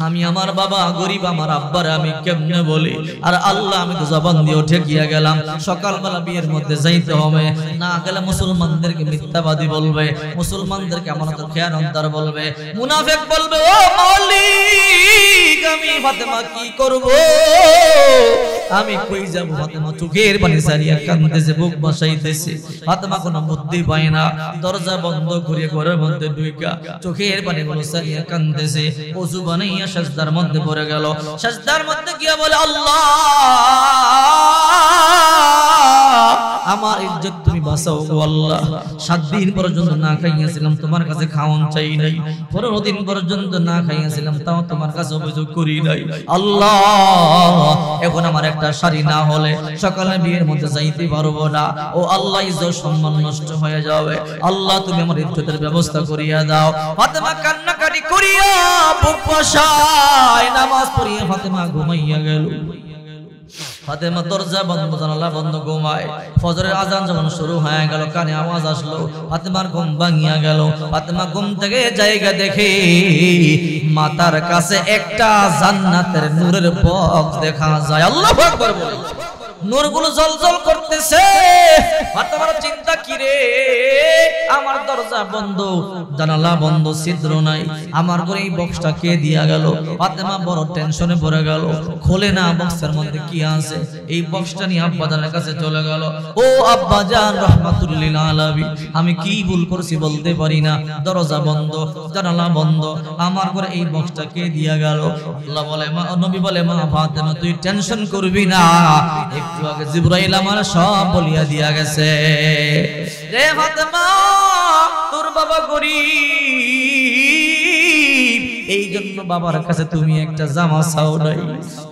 S1: আমি আমার বাবা গরিব, আমার আব্বারে আমি কেমনে বলি? আর আল্লাহ আমি তো জবান দিয়ে ঠেকিয়া গেলাম, সকালবেলা বিয়ের মধ্যে যাইতে হবে, না গেলে মুসলমানদেরকে মিথ্যাবাদী বলবে, মুসলমানদেরকে আমানতের খেয়ানতার বলবে, মুনাফিক বলবে। ও মালিক, আমি ফাতেমা কি করব? আমি কই যাব? ফাতেমা চোখের পানি ছাড়িয়া কাঁদতেছে, বুক বসাইতেছে। ফাতেমা কোনো বুদ্ধি পায় না, দরজা বন্ধ করে ঘরের মধ্যে ঢুইকা চোখের পানিগুলো ছাড়িয়া কাঁদতেছে। ওযু বানাইয়া সাজদার মধ্যে পড়ে গেল। সাজদার মধ্যে গিয়া বলে, আল্লাহ আমার ইজ্জত তুমি বাঁচাও গো আল্লাহ। 7 দিন পর্যন্ত না খাইয়াছিলাম, তোমার কাছে খাওয়ান চাই নাই। 15 দিন পর্যন্ত না খাইয়াছিলাম, তাও তোমার কাছে অভিযোগ করি নাই। আল্লাহ, এখন আমার একটা শাড়ি না হলে সকালে বিয়ের মধ্যে যাইতে পারবো না। ও আল্লাহ, ইজ্জত সম্মান নষ্ট হয়ে যাবে। আল্লাহ, তুমি আমার ইজ্জতের ব্যবস্থা করিয়া দাও। ফাতেমা কান্নাকাটি করিয়া বুক বসায় নামাজ পড়িয়া ফাতেমা ঘুমাইয়া গেল। ফাতেমা দরজা বন্ধ, জানালা বন্ধ, ঘুমায়। ফজরের আজান যখন শুরু হয়ে গেল, কানে আওয়াজ আসলো, ফাতেমার ঘুম ভাঙিয়া গেল। ফাতেমা ঘুম থেকে জায়গা দেখে মাতার কাছে একটা জান্নাতের নূরের বক্স দেখা যায়। আল্লাহু আকবার বলে, নূরগুলো জ্বলজ্বল করতেছে। ফাতেমার চিন্তা, কি রে, আমার দরজা বন্ধ, জানালা বন্ধ, ছিদ্র নাই, আমার ঘরে এই বক্সটা কে দিয়া গেল? ফাতেমা বড় টেনশনে পড়ে গেল, খোলে না বক্সের মধ্যে কি আছে। এই বক্সটা নিয়ে আব্বাজানের কাছে চলে গেল। ও আব্বাজান রাহমাতুল লিল আলামিন, আমি কি ভুল করছি বলতে পারি না, দরজা বন্ধ, জানালা বন্ধ, আমার ঘরে এই বক্সটা কে দিয়া গেল? আল্লাহ বলে, মা, নবী বলে, মা ফাতেমা তুই টেনশন করবি না, একটু আগে জিবরাইল আমার সব বলিয়া দিয়া গেছে। রে ফাতেমা, তোর বাবা গরিব, এই জন্য বাবার কাছে তুমি একটা জামা চাও নাই,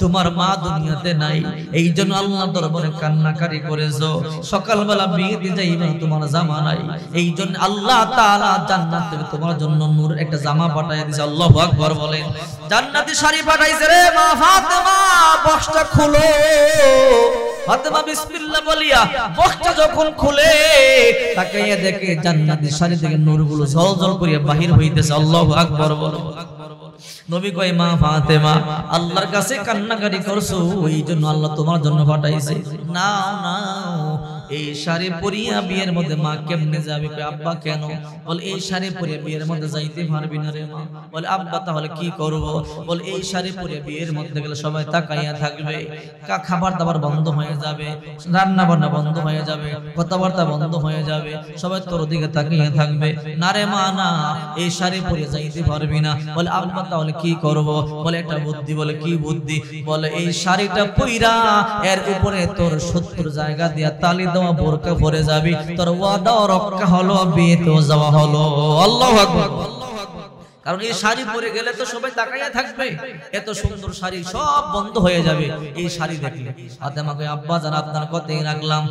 S1: তোমার মা দুনিয়াতে নাই, এই জন্য আল্লাহর দরবারে কান্নাকারি করেছো। সকালবেলা বিয়েতে যাইবা, তোমার জামা নাই, এই জন্য আল্লাহ তাআলা জান্নাত থেকে তোমার জন্য নূর একটা জামা পাঠাইয়া দিয়েছে। আল্লাহু আকবার বলেন। জান্নাতি শাড়ি পাঠাইছে। রে মা ফাতেমা, বক্সটা খুলো। ফাতেমা বিসমিল্লাহ বলিয়া বক্সটা যখন খুলে তাকাইয়া দেখে জান্নাতি শাড়ি থেকে নূরগুলো ঝলঝল করিয়া বাহির হইতেছে। আল্লাহু আকবার বলো। নবী কয়, মা ফাতেমা, আল্লাহর কাছে কান্নাকারি করছো, এই জন্য আল্লাহ তোমার জন্য পাঠাইছে, নাও নাও এই শাড়ি পরিয়া বিয়ের মধ্যে। মা কেমনে যাবে? আব্বা কেন? বলে, এই শাড়ি পরিয়া বিয়ের মধ্যে যাইতে পারবি না রে মা। বলে, আব্বা তাহলে কি করব? বলে, এই শাড়ি পরিয়া বিয়ের মধ্যে গেলে সবাই তাকাইয়া থাকবে, খাবার দাবার বন্ধ হয়ে যাবে, রান্না বান্না বন্ধ হয়ে যাবে, কথাবার্তা বন্ধ হয়ে যাবে, সবাই তোর দিকে তাকিয়ে থাকবে। না রে মা, না, এই শাড়ি পরিয়া যাইতে পারবি না। বলে, আব্বা তাহলে কি করব? বলে, একটা বুদ্ধি। বলে, কি বুদ্ধি? বলে, এই শাড়িটা পইরা এর উপরে তোর 70 জায়গা দিয়া তালি দেওয়া বোরকা পরে যাবি, তোর ওয়াদা রক্ষা হলো, বিয়েতেও যাওয়া হলো। আল্লাহু আকবার। কারণ এই শাড়ি পরে গেলে তো সবাই তাকাইয়া থাকবে, এত সুন্দর শাড়ি সব বন্ধ হয়ে যাবে এই শাড়ি দেখলে। ফাতেমা কই, আব্বা জান আপনার কথাই রাখলাম।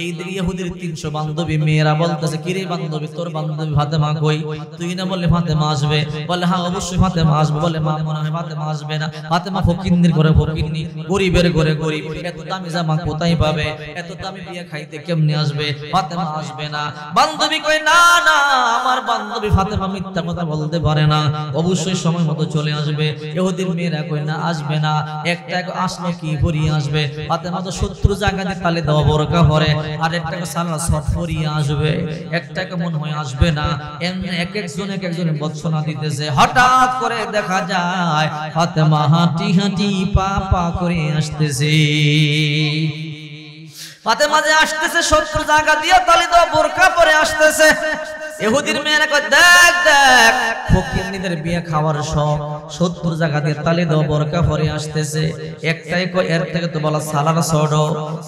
S1: এই দিকে ইহুদির 300 বান্ধবী মেয়েরা বলতেছে, কি রে বান্ধবী, তোর বান্ধবী ফাতেমা কই? তুই না বললে ফাতেমা আসবে? বলে, হ্যাঁ অবশ্যই ফাতেমা আসবে। বলে, মা মনে হয় ফাতেমা আসবে না, ফাতেমা ফকিন্নির ঘরে ফকিন্নি, গরিবের ঘরে গরিব, এত দামি জামা কোথায় পাবে, এত দামি বিয়ে খাইতে কেমনে আসবে? ফাতেমা আসবে না। বান্ধবী কই, না না, আমার বান্ধবী ফাতেমা মিথ্যা কথা বলতে পারে না, না, অবশ্যই সময় মতো চলে আসবে। ইহুদির মেয়েরা কই না আসবে না, একটা আসলো কি পরিয়ে আসবে। ফাতেমা তো 70 জায়গাতে তালে দেওয়া বোরকা পরে, আর একটা সালার শর্ট পরিয়ে আসবে, একটা মন হয় আসবে না। এমনি এক একজনে বৎসনা দিতেছে। হঠাৎ করে দেখা যায় ফাতেমা হাঁটি হাঁটি পা পা করে আসতেছে। ফাতেমা যে আসতেছে 70 জায়গা দিয়ে তালে দেওয়া বোরকা পরে আসতেছে। ইহুদির মেয়েরা কয় দেখ দেখ ফকিরনিদের বিয়ে খাওয়ার শখ, 70 জায়গা দিয়ে তালে দেওয়া বোরকা পরে আসতেছে। একটাই কয় এর থেকে তো বলা সালার শর্ট,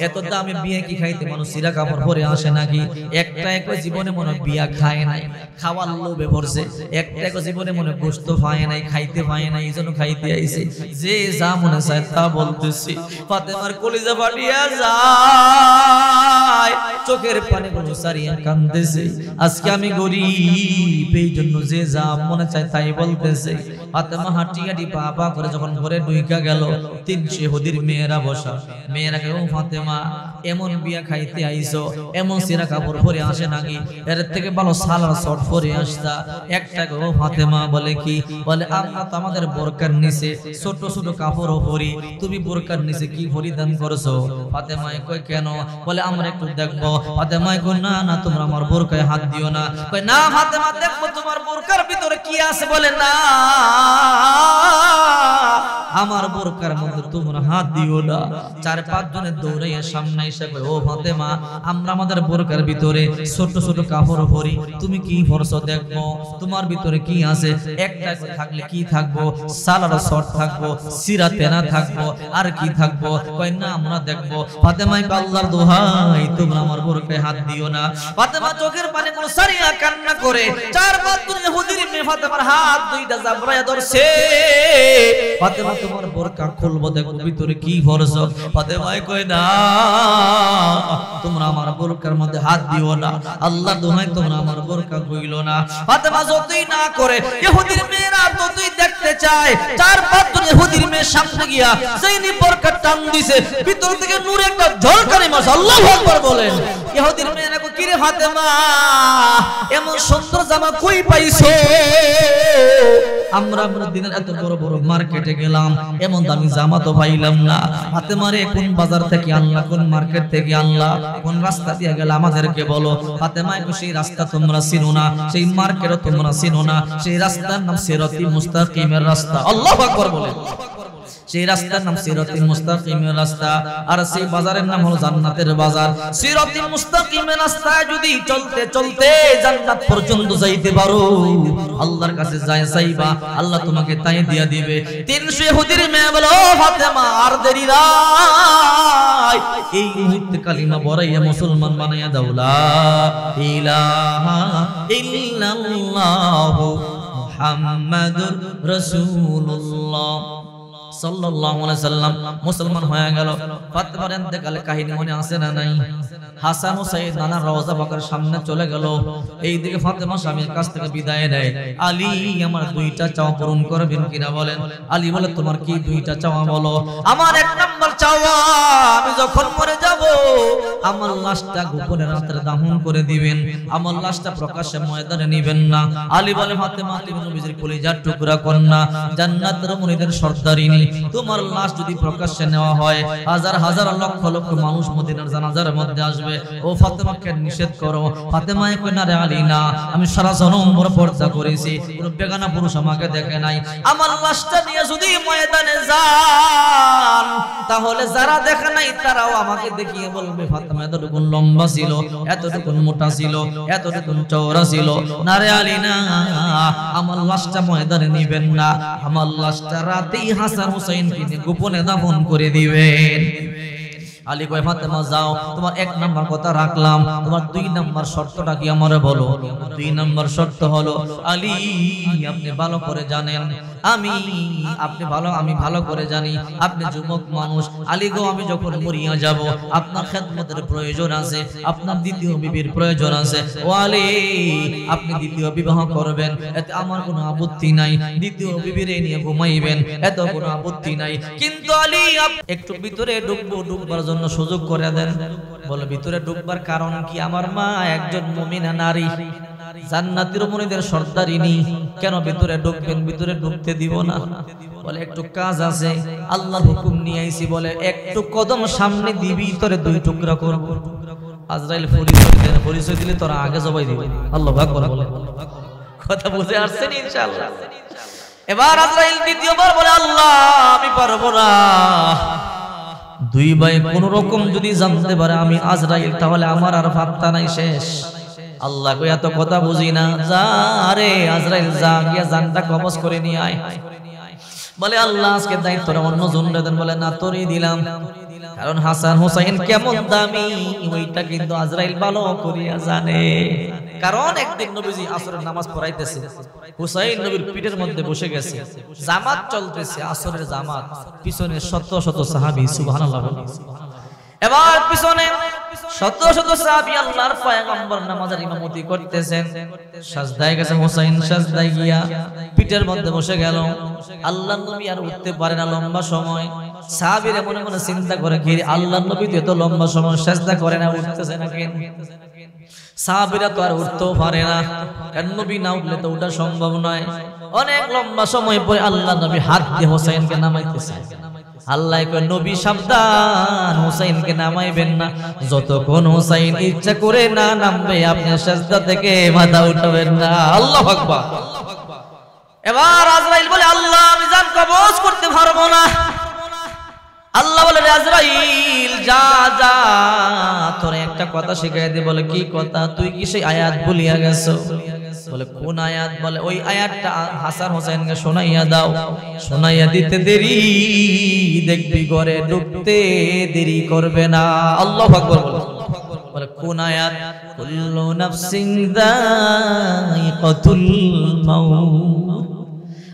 S1: এত দামে বিয়ে কি খাইতে মানুষ সিরা কাপড় পরে আসে নাকি? একটাই কয় জীবনে মনে বিয়া খায় নাই, খাওয়ার লোভে পড়ছে। একটাই কয় জীবনে মনে গোশত পায় নাই, খাইতে পায় নাই, এই জন্য খাইতে আইছে। যে যা মনে চায় তা বলতেছি। ফাতেমার কলিজা ফাটিয়া যায়, চোখের পানি গুলো সারিয়া কাঁদতেছে। আজকে আমি গরিব, এই জন্য যে যা মনে চায় তাই বলতেছে। ফাতেমা হাঁটি হাঁটি পা পা করে যখন ঘরে ঢুইকা গেল, 300 ইহুদির মেয়েরা বসা। মেয়েরা কেউ ফাতেমা এমন বিয়া খাইতে আইছো, এমন সিরা কাপড় পরে আসে নাকি? এর থেকে ভালো সালার শর্ট পরে আসতা। একটা কেউ ফাতেমা বলে কি বলে, আমরা তো আমাদের বোরকার নিচে ছোট ছোট কাপড় পরি, তুমি বোরকার নিচে কি পরিধান করছো? ফাতেমা কয় কেন? বলে আমরা একটু দেখবো। ফাতেমা কয় না না, তোমরা আমার বোরকায় হাত দিও না। কয় না ফাতেমা দেখবো তোমার বোরকার ভিতরে কি আছে। বলে না, আমার বোরকার মধ্যে তোমরা হাত দিও না। 4-5 জনে দৌড়াইয়া সামনে এসে কয় ও ফাতেমা, আমরা আমাদের বোরকার ভিতরে ছোট ছোট কাপড় পরি, তুমি কি পরছো দেখবো তোমার ভিতরে কি আছে। একটা থাকলে কি থাকবো? সালার শর্ট থাকবো, সিরা তেনা থাকবো, আর কি থাকবো? কয় না আমরা দেখবো। ফাতেমা কয় আল্লাহর দোহাই তোমরা আমার বোরকায় হাত দিও না। ফাতেমা চোখের পানি গুলো সারিয়া কান্না করে 4-5 জনে ইহুদির মেয়ে ফাতেমার হাত দুইটা জাবরায়া ধরছে। ফাতেমা তোমার বোরকা খুলবো, দেখো ভিতরে কি পরছো। ফাতেমা কয় না, তোমরা আমার বোরকার মধ্যে হাত দিও না, আল্লাহর দোহাই তোমরা আমার বোরকা খুইলো না। ফাতেমা যতই না করে ইহুদির মেয়েরা ততই দেখতে চায়। 4-5 জন ইহুদির মেয়ের সামনে গিয়া সেইনি বোরকা টান দিছে, ভিতর থেকে নূরে একটা ঝলকানি মাস। আল্লাহু আকবার বলেন। ইহুদির মেয়েরা কয় কি রে ফাতেমা, এমন সুন্দর জামা কই পাইছো? আমরা দিনের এত বড় বড় মার্কেটে গেলাম, এমন দামি জামা তো পাইলাম না। ফাতেমারে কোন বাজার থেকে আনলা, কোন মার্কেট থেকে আনলা, কোন রাস্তা দিয়ে গেল আমাদেরকে বলো। ফাতেমা কয় সেই রাস্তা তোমরা চিনো না, সেই মার্কেটও তোমরা চিনো না, সেই রাস্তার নাম সিরাতি মুস্তাকিমের রাস্তা। আল্লাহু আকবার বলেন। সেই রাস্তার নাম সিরাতি মুস্তাকিমের রাস্তা, আর সেই বাজারের নাম হলো জান্নাতের বাজার। সিরাতি মুস্তাকিমের রাস্তায় যদি চলতে চলতে জান্নাত পর্যন্ত যাইতে পারো, আল্লাহর কাছে যায় চাইবা, আল্লাহ তোমাকে তাই দিয়া দিবে। 300 ইহুদির মেয়ে বলে ও ফাতেমা আর দেরি নাই, এই মুহূর্তে কালিমা পড়াইয়া মুসলমান বানাইয়া দাও। লা ইলাহা ইল্লাল্লাহু মুহাম্মাদুর রাসূলুল্লাহ সাল্লাল্লাহু আলাইহি সাল্লাম মুসলমান হয়ে গেল। ফাতেমার ইন্তেকালের কাহিনী মনে আছে না নাই? হাসান হুসাইন নানা রওজা পাকের সামনে চলে গেল। এইদিকে ফাতেমা স্বামীর কাছ থেকে বিদায় নেয়। আলী আমার 2টা চাওয়া পূরণ করবেন কিনা বলেন। আলী বলে তোমার কি 2টা চাওয়া বলো। আমার 1 নম্বর চাওয়া, আমি যখন মরে যাব আমার লাশটা গোপনে রাতে দাফন করে দিবেন, আমার লাশটা প্রকাশ্যে ময়দানে নেবেন না। আলী বলে ফাতেমা তুমি নবীজির কলিজার টুকরা কন্যা, জান্নাতের মুনিদের সর্দারিনী, তোমার লাশ যদি প্রকাশ্যে নেওয়া হয় হাজার হাজার লক্ষ লক্ষ মানুষ মদিনার জানাজার মধ্যে আসবে। ও ফাতেমাকে নিষেধ করো। ফাতেমা কয় না রে আলী না, আমি সারা জনম বড় পর্দা করেছি, কোন বেগানা পুরুষ আমাকে দেখে নাই। আমার লাশটা নিয়ে যদি ময়দানে যান তাহলে যারা দেখে নাই তারাও আমাকে দেখিয়ে বলবে ফাতেমা এতটুকু লম্বা ছিল, এতটুকু মোটা ছিল, এতটুকু চওড়া ছিল। না রে আলী না, আমার লাশটা ময়দানে নিবেন না, আমার লাশটা রাতেই হাসান হুসাইনকে নিয়ে গোপনে দাফন করে দিবেন। আলী কয় ফাতেমা যাও, তোমার 1 নাম্বার কথা রাখলাম, তোমার 2 নাম্বার শর্তটা কি আমারে বলো। 2 নাম্বার শর্ত হলো আলী আপনি ভালো করে জানেন আমি ভালো করে জানি আপনি যুবক মানুষ। আলী গো আমি যখন মরিয়া যাব আপনার খেদমতের প্রয়োজন আছে, আপনার দ্বিতীয় বিবির প্রয়োজন আছে। ও আলী আপনি দ্বিতীয় বিবাহ করবেন, এতে আমার কোনো আপত্তি নাই, দ্বিতীয় বিবিরে নিয়ে ঘুমাইবেন, এত কোনো আপত্তি নাই। কিন্তু আলী একটু ভিতরে ডুববার জন্য সুযোগ করে দেন। বলে ভিতরে ডুববার কারণ কি? আমার মা একজন মুমিনা নারী, জান্নাতি রমণীদের সর্দারিনী, কেন ভিতরে ঢুকবেন? ভিতরে ঢুকতে দিব না। বলে একটু কাজ আছে, আল্লাহর হুকুম নিয়ে আইছি। বলে একটু কদম সামনে দিবি, তোরে দুই টুকরা করব। আজরাইল পরিচয় দিলে তোরা আগে জবাই দিবি। আল্লাহু আকবার বলে। কথা বুঝে আসছেন ইনশাআল্লাহ? এবার আজরাইল দ্বিতীয়বার বলে, আল্লাহ আমি পারবো না। দুই ভাই কোন রকম যদি জানতে পারে আমি আজরাইল, তাহলে আমার আর ফাত্তা নাই, শেষ। আল্লাহ কই এত কথা বুঝি না, যা রে আজরাইল যা, গিয়া জানটা কবজ করে নিয়ে আয়। বলে আল্লাহ আজকে দায়িত্বটা অন্য জনরে দেন। বলে না, তোরই দিলাম, কারণ হাসান হুসাইন কেমন দামি ওইটা কিন্তু আজরাইল ভালো করিয়া জানে। কারণ একদিন নবীজি আসরের নামাজ পড়াইতেছে, হুসাইন নবীর পিঠের মধ্যে বসে গেছে, জামাত চলতেছে, আসরের জামাত, পিছনে শত শত সাহাবী, সুবহানাল্লাহ। এবার পিছনে শত শত সাহাবী আল্লাহর পয়গম্বর নামাজের ইমামতি করতেছেন। সাজদায় গেছে হুসাইন, সাজদায় গিয়া পিঠের মধ্যে বসে গেল। আল্লাহর নবী আর উঠতে পারে না লম্বা সময়। সাহাবীরা মনে মনে চিন্তা করে, কি আল্লাহর নবী তো এত লম্বা সময় সাজদা করে না, উঠতেছে না কেন? সাহাবীরা তো আর উঠতেও পারে না, কারণ নবী না উঠলে তো ওঠা সম্ভব নয়। অনেক লম্বা সময় পরে আল্লাহ নবী হাত দিয়ে হুসাইনকে নামাইতেছে। আল্লাহ কয়, নবী সাবধান, হুসাইনকে নামাইবেন না, যতক্ষণ হুসাইন ইচ্ছা করে না নামবে আপনি সাজদা থেকে মাথা উঠাবেন না। আল্লাহু আকবার। এবার আজরাইল বলে, আল্লাহ আমি জান কবজ করতে পারবো না। আল্লাহ বলে, আজরাইল যা যা, তোরে একটা কথা শিখাই দে। বলে কি কথা? তুই কি সেই আয়াত ভুলিয়া গেছো? বলে কোন আয়াত? বলে ওই আয়াতটা হাসান হোসেনকে শোনাইয়া দাও। শোনাইয়া দিতে দেরি, দেখবি ঘরে ঢুকতে দেরি করবে না। আল্লাহু আকবার বলে কোন আয়াত? কুল্লু নাফসিন যায়িকাতুল মাউত।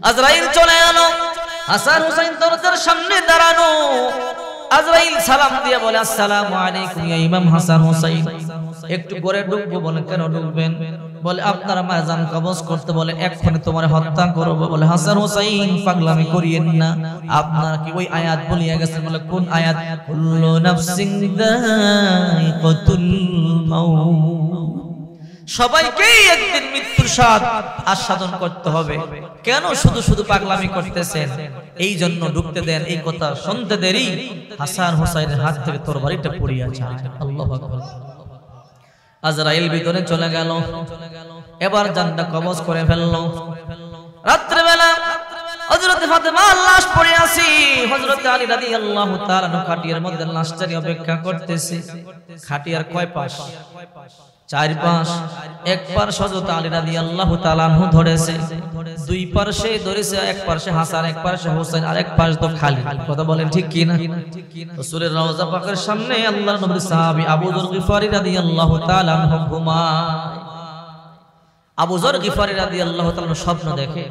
S1: আজরাইল চলে এলো, হাসান হুসাইন দরজার সামনে দাঁড়ানো। আজরাইল সালাম দিয়ে বলে, আসসালামু আলাইকুম ইয়া ইমাম হাসান হুসাইন। একটু ঘরে ঢুকবো। বলে কেন ঢুকবেন? বলে আপনারা মাজান কবজ করতে, বলে এক্ষুনি তোমার হত্যা করব। বলে হাসান হুসাইন পাগলামি করিয়েন না, আপনারা কি ওই আয়াত বলিয়া গেছেন? বলে কোন আয়াত? কুল্লু নাফসিন যায়িকাতুল মাউত। সবাইকেই একদিন মৃত্যুর স্বাদ আস্বাদন করতে হবে, কেন শুধু শুধু পাগলামি করতেছেন? এই জন্য ঢুকতে দেন। এই কথা শুনতে দেরি হাসান হুসাইনের হাত থেকে তরবারিটা পড়িয়া যায়। আল্লাহু আকবার। আজরাইল ভিতরে চলে গেল, এবার জানটা কবজ করে ফেললো। রাত্রে বেলা হযরত ফাতেমার লাশ পড়ে আছে, হযরত আলী রাদিয়াল্লাহু তাআলা খাটিয়ার মধ্যে লাশটাকে অপেক্ষা করতেছে। খাটিয়ার কয় পাশ? চার পাশ। এক পাশ হযরত আলী রাদিয়াল্লাহু তাআলা ধরেছে, দুই পাশে ধরেছে, এক পাশে হাসান, এক পাশে হোসেন, আর এক পাশ তো খালি। কথা বলেন ঠিক কি না? রাসূলের রওজা পাকের সামনে আল্লাহর নবীর সাহাবী আবু যর গিফারী রাদিয়াল্লাহু তাআলা ঘুমায়। আবু যর গিফারী রাদিয়াল্লাহু তাআলা স্বপ্ন দেখে।